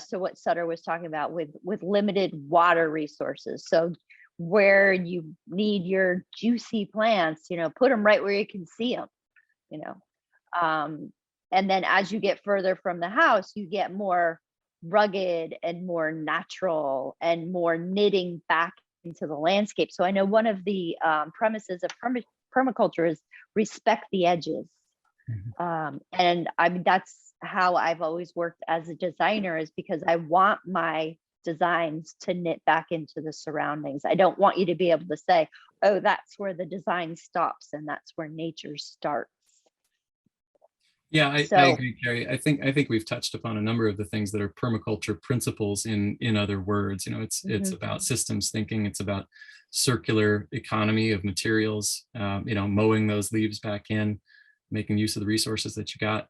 so what Sutter was talking about with limited water resources. So where you need your juicy plants, put them right where you can see them, and then as you get further from the house, you get more rugged and more natural and more knitting back into the landscape. So I know one of the premises of permaculture is respect the edges. And I mean, that's how I've always worked as a designer, is because I want my designs to knit back into the surroundings. I don't want you to be able to say, oh, that's where the design stops and that's where nature starts. Yeah, I agree, Carrie. I think we've touched upon a number of the things that are permaculture principles in other words. You know, it's about systems thinking. It's about circular economy of materials. You know, mowing those leaves back in, making use of the resources that you got.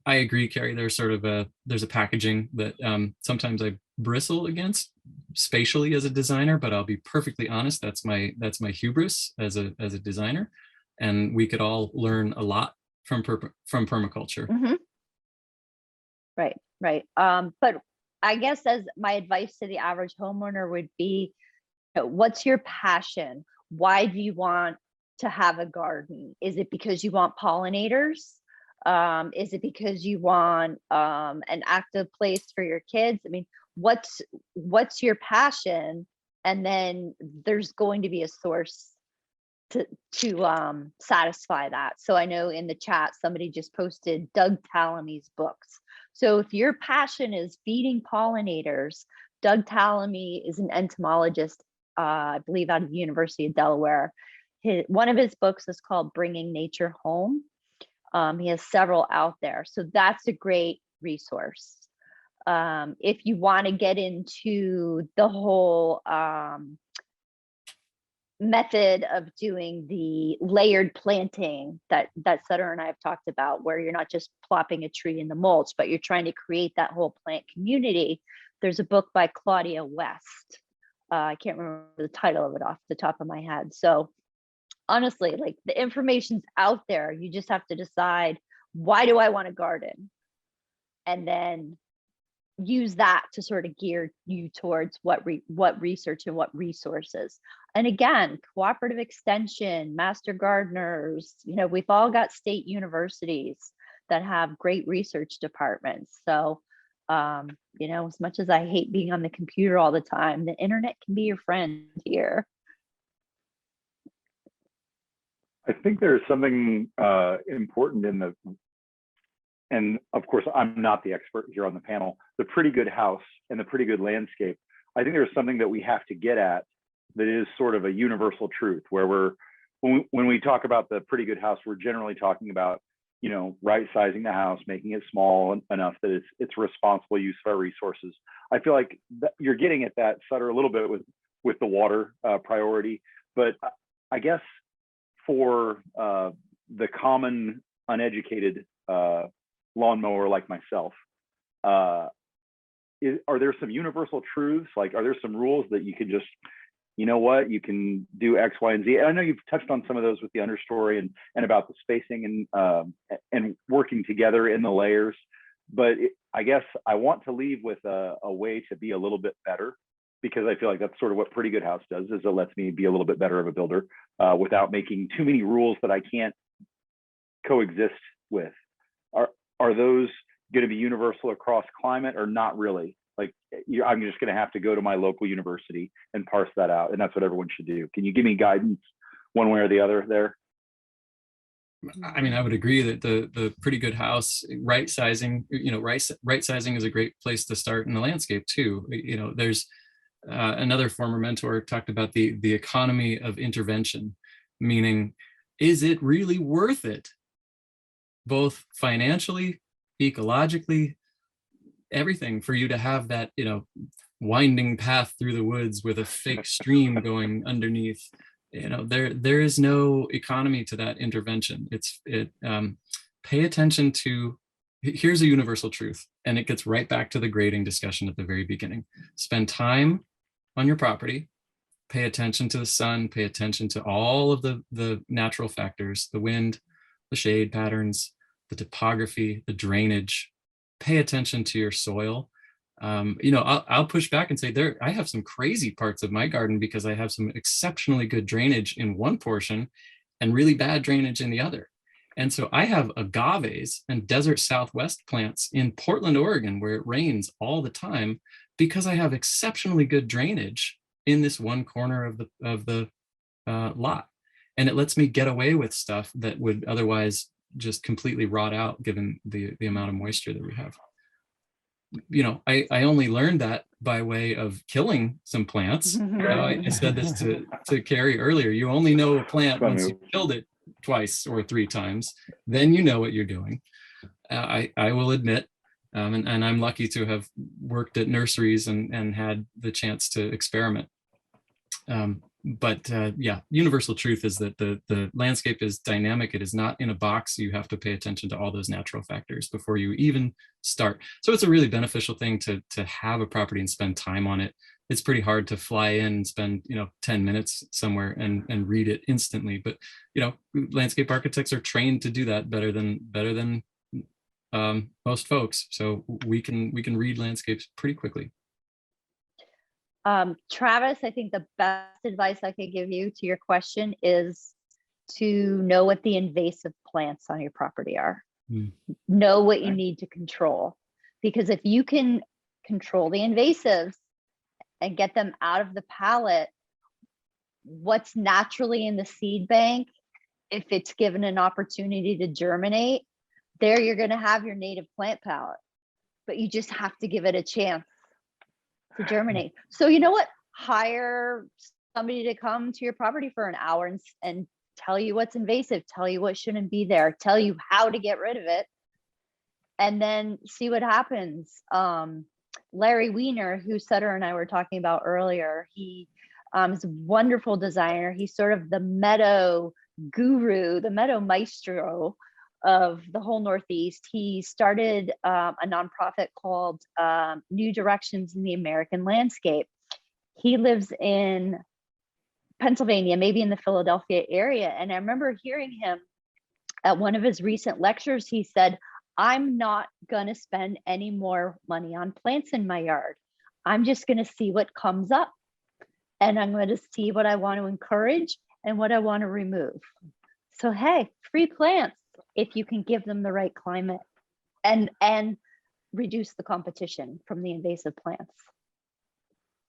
I agree, Carrie. There's a packaging that sometimes I bristle against spatially as a designer, but I'll be perfectly honest. That's my hubris as a designer, and we could all learn a lot from permaculture. Right. But I guess as my advice to the average homeowner would be, you know, what's your passion? Why do you want to have a garden? Is it because you want pollinators? Is it because you want an active place for your kids? I mean, what's your passion? And then there's going to be a source to satisfy that. So I know in the chat, somebody just posted Doug Tallamy's books. So if your passion is feeding pollinators, Doug Tallamy is an entomologist, I believe out of the University of Delaware. One of his books is called Bringing Nature Home. He has several out there. So that's a great resource. If you want to get into the whole method of doing the layered planting that Sutter and I have talked about, where you're not just plopping a tree in the mulch, but you're trying to create that whole plant community. There's a book by Claudia West. I can't remember the title of it off the top of my head. So honestly, like, the information's out there. You just have to decide, why do I want to garden? And then use that to sort of gear you towards what research and what resources. And again, cooperative extension, master gardeners, you know, we've all got state universities that have great research departments. So, you know, as much as I hate being on the computer all the time, the internet can be your friend here. I think there's something important in and of course, I'm not the expert here on the panel, the pretty good house and the pretty good landscape. I think there's something that we have to get at that is sort of a universal truth, where when we talk about the pretty good house, we're generally talking about, you know, right sizing the house, making it small enough that it's responsible use of our resources. I feel like you're getting at that, Sutter, a little bit with the water priority, but I guess for the common uneducated lawnmower like myself, are there some universal truths? Like, are there some rules that you can just, you know what, you can do X, Y, and Z? And I know you've touched on some of those with the understory and about the spacing and working together in the layers. But I guess I want to leave with a way to be a little bit better, because I feel like that's sort of what Pretty Good House does, is it lets me be a little bit better of a builder without making too many rules that I can't coexist with. Are those going to be universal across climate, or not really? Like, I'm just going to have to go to my local university and parse that out, and that's what everyone should do. Can you give me guidance one way or the other there? I mean, I would agree that the Pretty Good House right sizing, you know, right sizing is a great place to start in the landscape too. You know, there's another former mentor talked about the economy of intervention, meaning, is it really worth it, both financially, ecologically, everything, for you to have that, you know, winding path through the woods with a fake stream going underneath? You know, there is no economy to that intervention. Pay attention to, here's a universal truth, and it gets right back to the grading discussion at the very beginning. Spend time on your property, pay attention to the sun, pay attention to all of the natural factors, the wind, the shade patterns, the topography, the drainage. Pay attention to your soil. You know, I'll push back and say I have some crazy parts of my garden because I have some exceptionally good drainage in one portion and really bad drainage in the other. And so I have agaves and desert Southwest plants in Portland, Oregon, where it rains all the time, because I have exceptionally good drainage in this one corner of the lot. And it lets me get away with stuff that would otherwise just completely rot out given the amount of moisture that we have. You know, I only learned that by way of killing some plants. You know, I said this to Carrie earlier. You only know a plant once you've killed it twice or three times, then you know what you're doing. I will admit, and I'm lucky to have worked at nurseries and had the chance to experiment. But yeah, universal truth is that the landscape is dynamic. It is not in a box. You have to pay attention to all those natural factors before you even start. So it's a really beneficial thing to have a property and spend time on it. It's pretty hard to fly in and spend 10 minutes somewhere and read it instantly. But landscape architects are trained to do that better than most folks. So we can read landscapes pretty quickly. Travis, I think the best advice I could give you to your question is to know what the invasive plants on your property are. Know what you need to control, because if you can control the invasives and get them out of the palette, what's naturally in the seed bank, if it's given an opportunity to germinate, there you're going to have your native plant palette, but you just have to give it a chance to germinate. So you know what? Hire somebody to come to your property for an hour and tell you what's invasive, tell you what shouldn't be there, tell you how to get rid of it, and then see what happens. Larry Weiner, who Sutter and I were talking about earlier, he is a wonderful designer. He's sort of the meadow guru, the meadow maestro of the whole Northeast. He started a nonprofit called New Directions in the American Landscape. He lives in Pennsylvania, maybe in the Philadelphia area. And I remember hearing him at one of his recent lectures. He said, I'm not going to spend any more money on plants in my yard. I'm just going to see what comes up. And I'm going to see what I want to encourage and what I want to remove. So, hey, free plants if you can give them the right climate and reduce the competition from the invasive plants.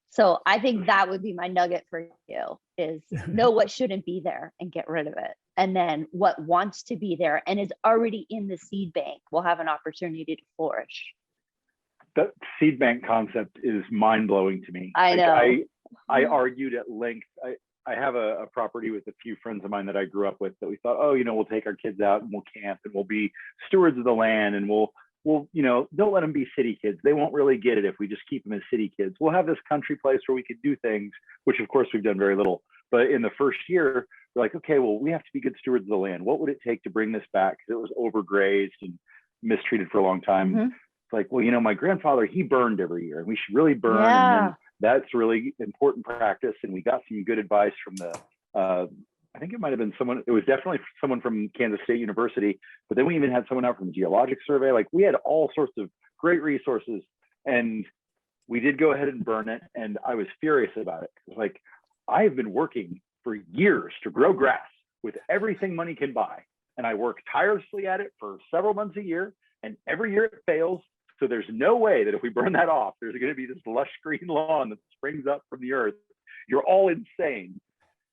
So I think that would be my nugget for you, is know what shouldn't be there and get rid of it. And then what wants to be there and is already in the seed bank will have an opportunity to flourish. That seed bank concept is mind-blowing to me. I know. I argued at length. I have a property with a few friends of mine that I grew up with that we thought, we'll take our kids out and we'll camp and we'll be stewards of the land, and we'll don't let them be city kids. They won't really get it if we just keep them as city kids. We'll have this country place where we could do things, which of course we've done very little. But in the first year, we're like, okay, well, we have to be good stewards of the land. What would it take to bring this back? Because it was overgrazed and mistreated for a long time. Mm-hmm. It's like, well, my grandfather, he burned every year, and we should really burn. Yeah. And then that's really important practice. And we got some good advice from the, I think it might've been someone, it was definitely someone from Kansas State University, but then we even had someone out from the Geologic Survey. Like, we had all sorts of great resources, and we did go ahead and burn it. And I was furious about it. It's like, I have been working for years to grow grass with everything money can buy. And I work tirelessly at it for several months a year, and every year it fails. So there's no way that if we burn that off, there's going to be this lush green lawn that springs up from the earth. You're all insane.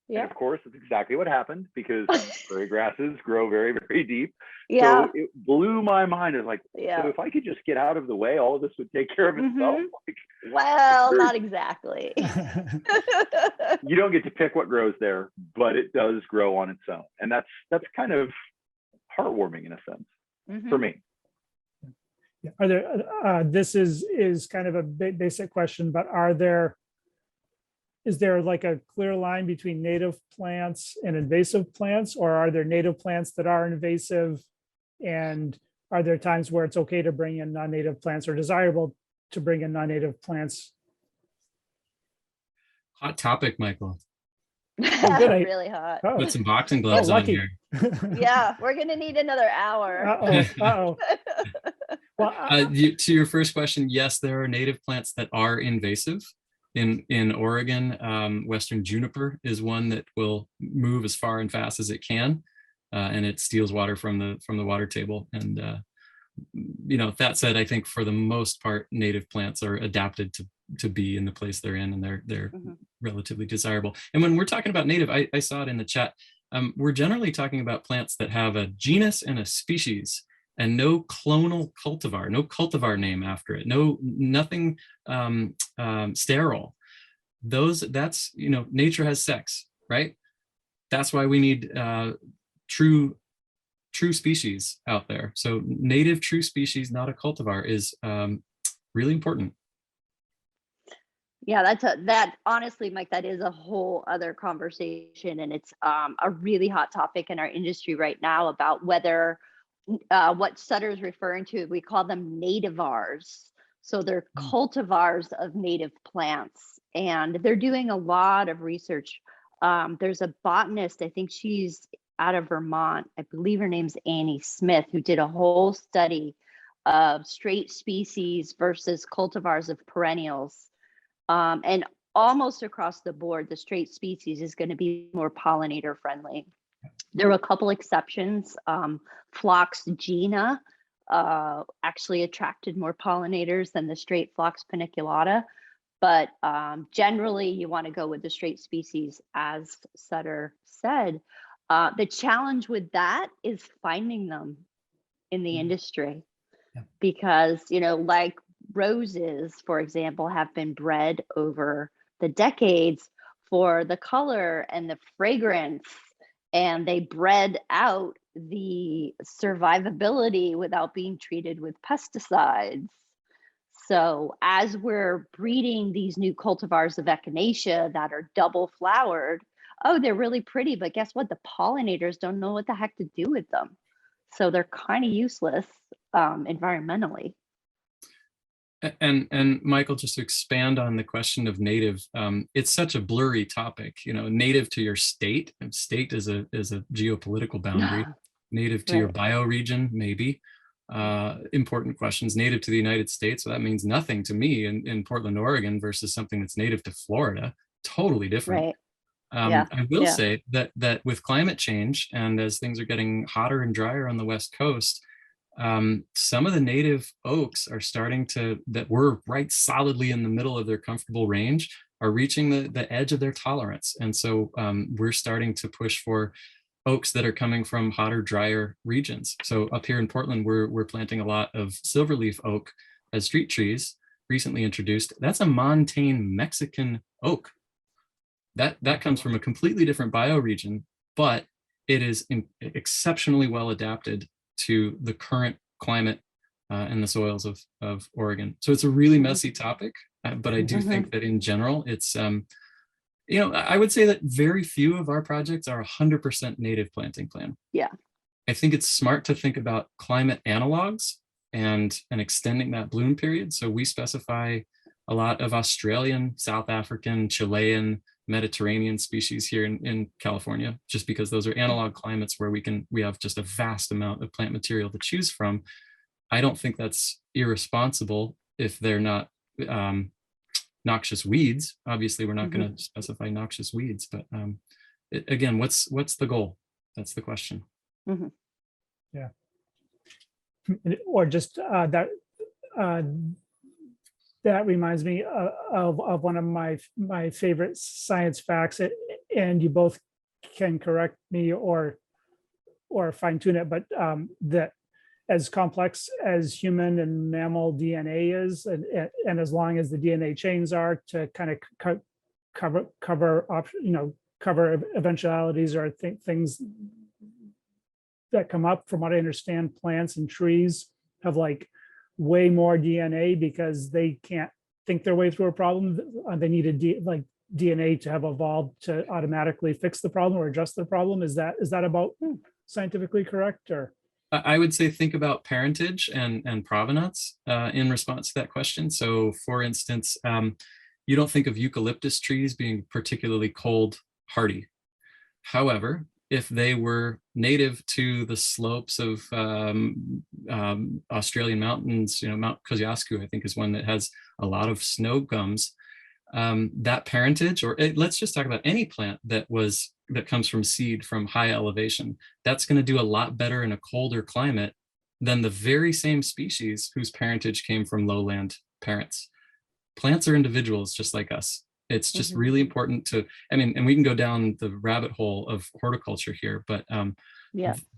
Yeah. And of course, that's exactly what happened, because prairie grasses grow very, very deep. Yeah. So it blew my mind. It's like, so if I could just get out of the way, all of this would take care of itself. Mm-hmm. Well, not exactly. You don't get to pick what grows there, but it does grow on its own. And that's kind of heartwarming in a sense for me. Are there, this is kind of a basic question, but is there like a clear line between native plants and invasive plants, or are there native plants that are invasive? And are there times where it's okay to bring in non-native plants, or desirable to bring in non-native plants? Hot topic, Michael. Good. Really hot. Oh. Put some boxing gloves on here. Yeah, we're gonna need another hour. Uh-oh. Well, to your first question, yes, there are native plants that are invasive. In Oregon, Western juniper is one that will move as far and fast as it can. and it steals water from the water table. And that said, I think for the most part, native plants are adapted to be in the place they're in, and they're relatively desirable. And when we're talking about native, I saw it in the chat. We're generally talking about plants that have a genus and a species, and no clonal cultivar, no cultivar name after it, nothing sterile. That's nature has sex, right? That's why we need true species out there. So native true species, not a cultivar, is really important. Yeah, that honestly, Mike, that is a whole other conversation, and it's a really hot topic in our industry right now about whether what Sutter's referring to, we call them nativars. So they're cultivars of native plants, and they're doing a lot of research. There's a botanist, I think she's out of Vermont, I believe her name's Annie Smith, who did a whole study of straight species versus cultivars of perennials. And almost across the board, the straight species is going to be more pollinator friendly. There were a couple exceptions. Phlox gina actually attracted more pollinators than the straight Phlox paniculata. But generally, you want to go with the straight species, as Sutter said. The challenge with that is finding them in the industry, because, like roses, for example, have been bred over the decades for the color and the fragrance, and they bred out the survivability without being treated with pesticides. So as we're breeding these new cultivars of echinacea that are double flowered, they're really pretty, but guess what? The pollinators don't know what the heck to do with them. So they're kind of useless environmentally. And Michael, just to expand on the question of native, it's such a blurry topic. Native to your state, and state is a geopolitical boundary. Native to your bioregion, maybe. Important questions. Native to the United States, well, that means nothing to me in Portland, Oregon, versus something that's native to Florida. Totally different. Right. I will say that with climate change, and as things are getting hotter and drier on the West Coast, some of the native oaks are starting that were right solidly in the middle of their comfortable range, are reaching the edge of their tolerance. And so we're starting to push for oaks that are coming from hotter, drier regions. So up here in Portland, we're planting a lot of silverleaf oak as street trees, recently introduced. That's a montane Mexican oak. That comes from a completely different bioregion, but it is exceptionally well adapted to the current climate and the soils of Oregon. So it's a really messy topic, but I do think that in general, it's, I would say that very few of our projects are 100% native planting plan. Yeah. I think it's smart to think about climate analogs and extending that bloom period. So we specify a lot of Australian, South African, Chilean, Mediterranean species here in California, just because those are analog climates where we have just a vast amount of plant material to choose from. I don't think that's irresponsible if they're not noxious weeds. Obviously, we're not going to specify noxious weeds, but again, what's the goal? That's the question. Yeah. Or just that reminds me of one of my favorite science facts, and you both can correct me or fine tune it, but that as complex as human and mammal DNA is, and as long as the DNA chains are to kind of cover eventualities or things that come up, from what I understand, plants and trees have like way more DNA because they can't think their way through a problem. They need DNA to have evolved to automatically fix the problem or adjust the problem. Is that about scientifically correct? Or I would say think about parentage and provenance in response to that question. So for instance, you don't think of eucalyptus trees being particularly cold hardy. However, if they were native to the slopes of Australian mountains, Mount Kosciuszko, I think, is one that has a lot of snow gums. That parentage, or let's just talk about any plant that was that comes from seed from high elevation, that's going to do a lot better in a colder climate than the very same species whose parentage came from lowland parents. Plants are individuals just like us. It's just really important to, I mean, and we can go down the rabbit hole of horticulture here, but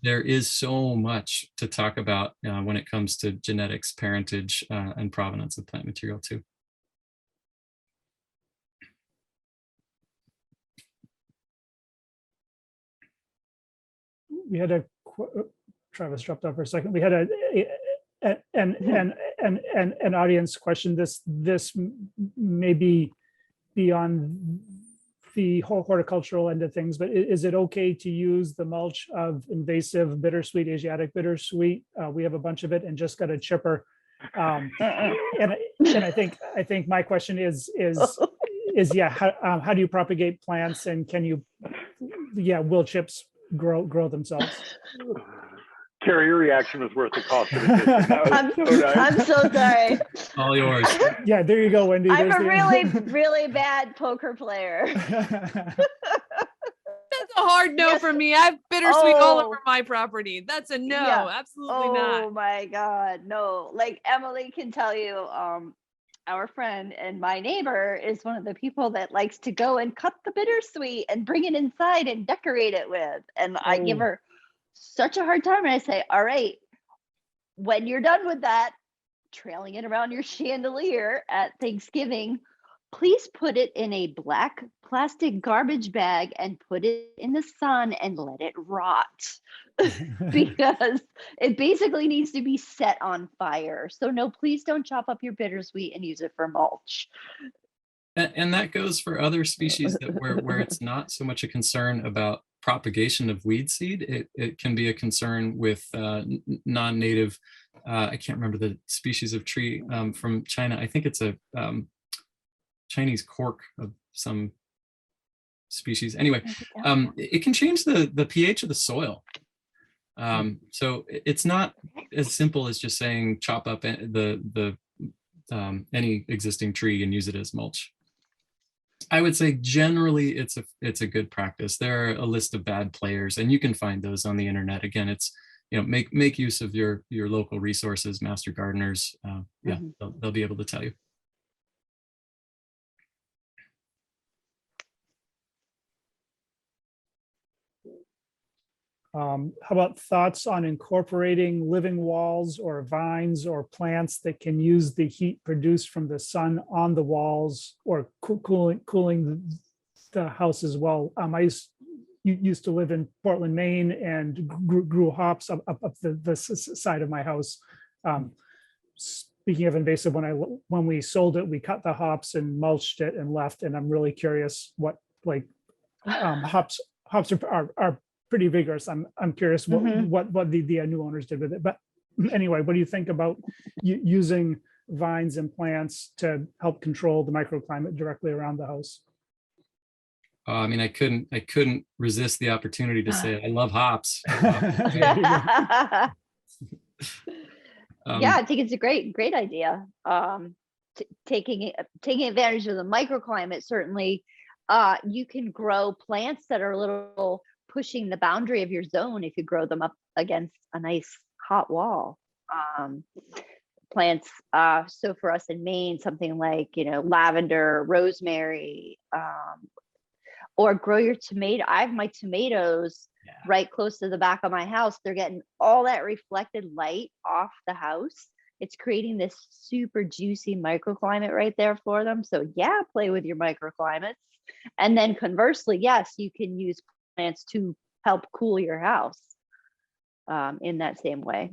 there is so much to talk about when it comes to genetics, parentage, and provenance of plant material too. We had a Travis dropped off for a second. We had an audience question. This may be beyond the whole horticultural end of things, but is it okay to use the mulch of invasive bittersweet, Asiatic bittersweet? We have a bunch of it and just got a chipper. And I think my question is yeah, how do you propagate plants, and can you, will chips grow themselves? Carrie, your reaction was worth the cost of admission. I'm so sorry. All yours. Yeah, there you go, Wendy. I'm a really bad poker player. That's a hard no for me. I have bittersweet all over my property. That's a no. Yeah. Absolutely not. Oh my God, no. Like Emily can tell you, our friend and my neighbor is one of the people that likes to go and cut the bittersweet and bring it inside and decorate it with. And I give her such a hard time, and I say, all right, when you're done with that, trailing it around your chandelier at Thanksgiving, please put it in a black plastic garbage bag and put it in the sun and let it rot. Because it basically needs to be set on fire. So no, please don't chop up your bittersweet and use it for mulch. And that goes for other species that where it's not so much a concern about propagation of weed seed. It can be a concern with non-native, I can't remember the species of tree from China. I think it's a Chinese cork of some species. Anyway, it can change the pH of the soil. So it's not as simple as just saying chop up the any existing tree and use it as mulch. I would say generally it's a good practice. There are a list of bad players, and you can find those on the internet. Again, it's, you know, make use of your local resources, master gardeners. They'll be able to tell you. How about thoughts on incorporating living walls or vines or plants that can use the heat produced from the sun on the walls, or cooling the house as well? I used to live in Portland, Maine, and grew hops up the side of my house. Speaking of invasive, when we sold it, we cut the hops and mulched it and left. And I'm really curious what, like, hops are pretty vigorous. I'm curious what the new owners did with it. But anyway, what do you think about using vines and plants to help control the microclimate directly around the house? I mean, I couldn't resist the opportunity to say I love hops. Yeah, I think it's a great idea. Taking advantage of the microclimate, certainly. You can grow plants that are a little pushing the boundary of your zone if you grow them up against a nice hot wall. Plants, so for us in Maine, something like, lavender, rosemary, or grow your tomato. I have my tomatoes right close to the back of my house. They're getting all that reflected light off the house. It's creating this super juicy microclimate right there for them. So yeah, play with your microclimates. And then conversely, yes, you can use plants to help cool your house in that same way.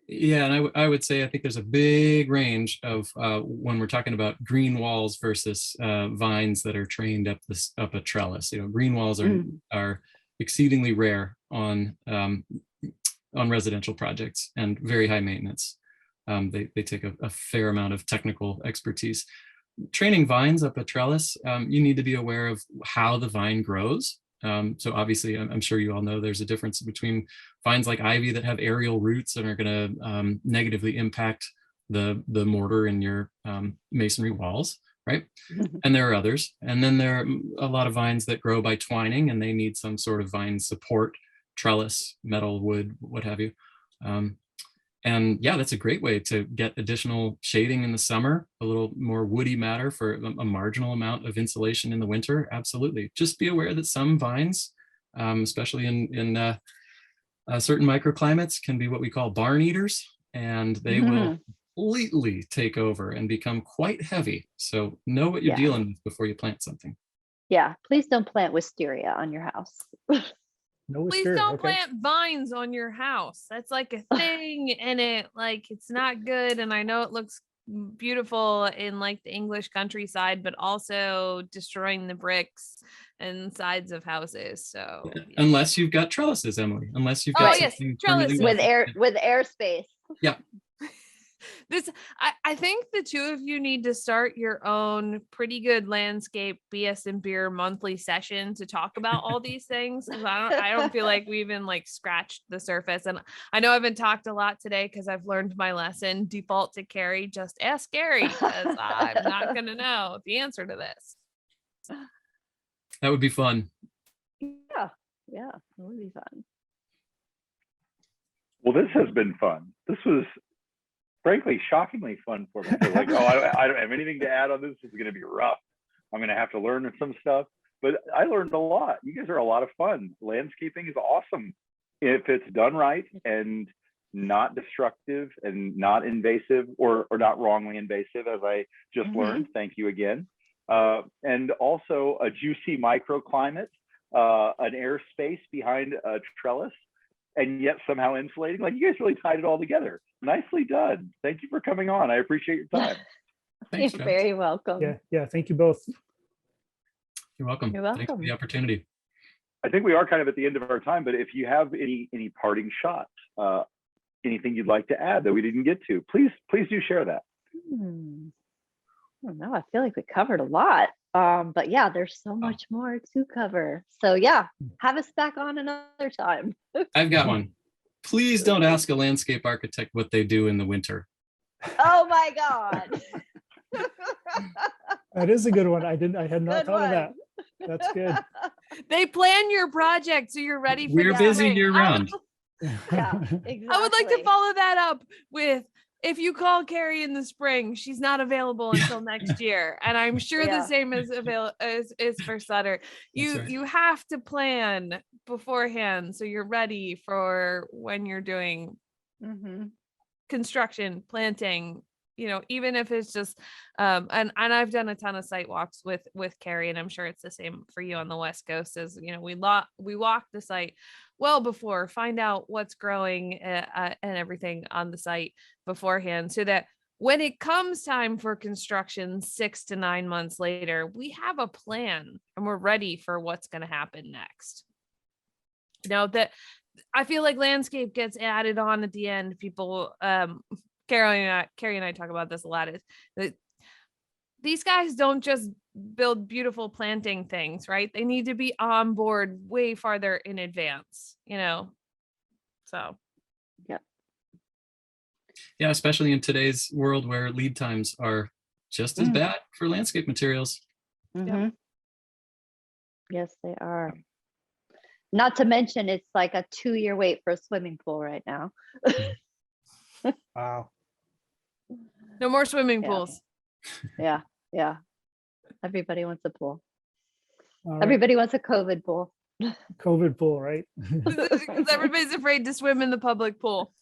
Yeah, and I would say I think there's a big range of when we're talking about green walls versus vines that are trained up a trellis. Green walls are exceedingly rare on residential projects and very high maintenance. They take a fair amount of technical expertise. Training vines up a trellis, you need to be aware of how the vine grows. So obviously, I'm sure you all know there's a difference between vines like ivy that have aerial roots and are going to negatively impact the mortar in your masonry walls right? And there are others. And then there are a lot of vines that grow by twining, and they need some sort of vine support, trellis, metal, wood, what have you. And yeah, that's a great way to get additional shading in the summer, a little more woody matter for a marginal amount of insulation in the winter. Absolutely. Just be aware that some vines, especially in certain microclimates, can be what we call barn eaters, and they will completely take over and become quite heavy. So know what you're dealing with before you plant something. Yeah, please don't plant wisteria on your house. No Please wisteria, don't okay. plant vines on your house. That's like a thing, and it's not good. And I know it looks beautiful in like the English countryside, but also destroying the bricks and sides of houses. So Unless you've got trellises, Emily. Unless you've got something permanently trellises. with airspace. Yeah. I think the two of you need to start your own pretty good landscape BS and beer monthly session to talk about all these things. I don't feel like we even like scratched the surface. And I know I haven't talked a lot today because I've learned my lesson. Default to Carrie, just ask Carrie, because I'm not going to know the answer to this. That would be fun. Yeah, it would be fun. Well, this has been fun. This was frankly shockingly fun for me. Like, I don't have anything to add on this. It's going to be rough. I'm going to have to learn some stuff, but I learned a lot. You guys are a lot of fun. Landscaping is awesome if it's done right and not destructive and not invasive or not wrongly invasive, as I just learned. Thank you again. And also a juicy microclimate, an airspace behind a trellis, and yet somehow insulating. Like, you guys really tied it all together. Nicely done. Thank you for coming on. I appreciate your time. Thanks, You're very welcome. Yeah. Thank you both. You're welcome. You're welcome. Thanks for the opportunity. I think we are kind of at the end of our time, but if you have any parting shots, anything you'd like to add that we didn't get to, please do share that. I don't know. I feel like we covered a lot. But yeah, there's so much more to cover. So yeah, have us back on another time. I've got one. Please don't ask a landscape architect what they do in the winter. Oh my God. That is a good one. I had not Good thought one. of that. That's good. They plan your project so you're ready for We're the busy spring. year round. Yeah, exactly. I would like to follow that up with, if you call Carrie in the spring, she's not available until next year. And I'm sure the same is for Sutter. You have to plan beforehand so you're ready for when you're doing construction, planting, even if it's just and I've done a ton of site walks with Carrie, and I'm sure it's the same for you on the West Coast. As we walk the site well before, find out what's growing and everything on the site beforehand, so that when it comes time for construction 6 to 9 months later, we have a plan and we're ready for what's going to happen next. That I feel like landscape gets added on at the end. People, Carrie and I talk about this a lot, is that these guys don't just build beautiful planting things, right? They need to be on board way farther in advance, so. Yeah, especially in today's world where lead times are just as bad for landscape materials. Yes, they are. Not to mention, it's like a 2-year wait for a swimming pool right now. Wow. No more swimming pools. Yeah. Everybody wants a pool. All right. Everybody wants a COVID pool. COVID pool, right? Because everybody's afraid to swim in the public pool.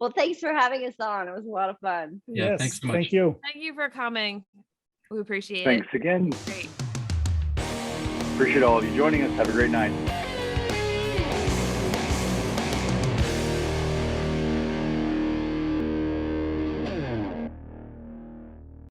Well, thanks for having us on. It was a lot of fun. Yeah, Yes, thanks so much. Thank you. Thank you for coming. We appreciate Thanks it. again. Great. Appreciate all of you joining us. Have a great night.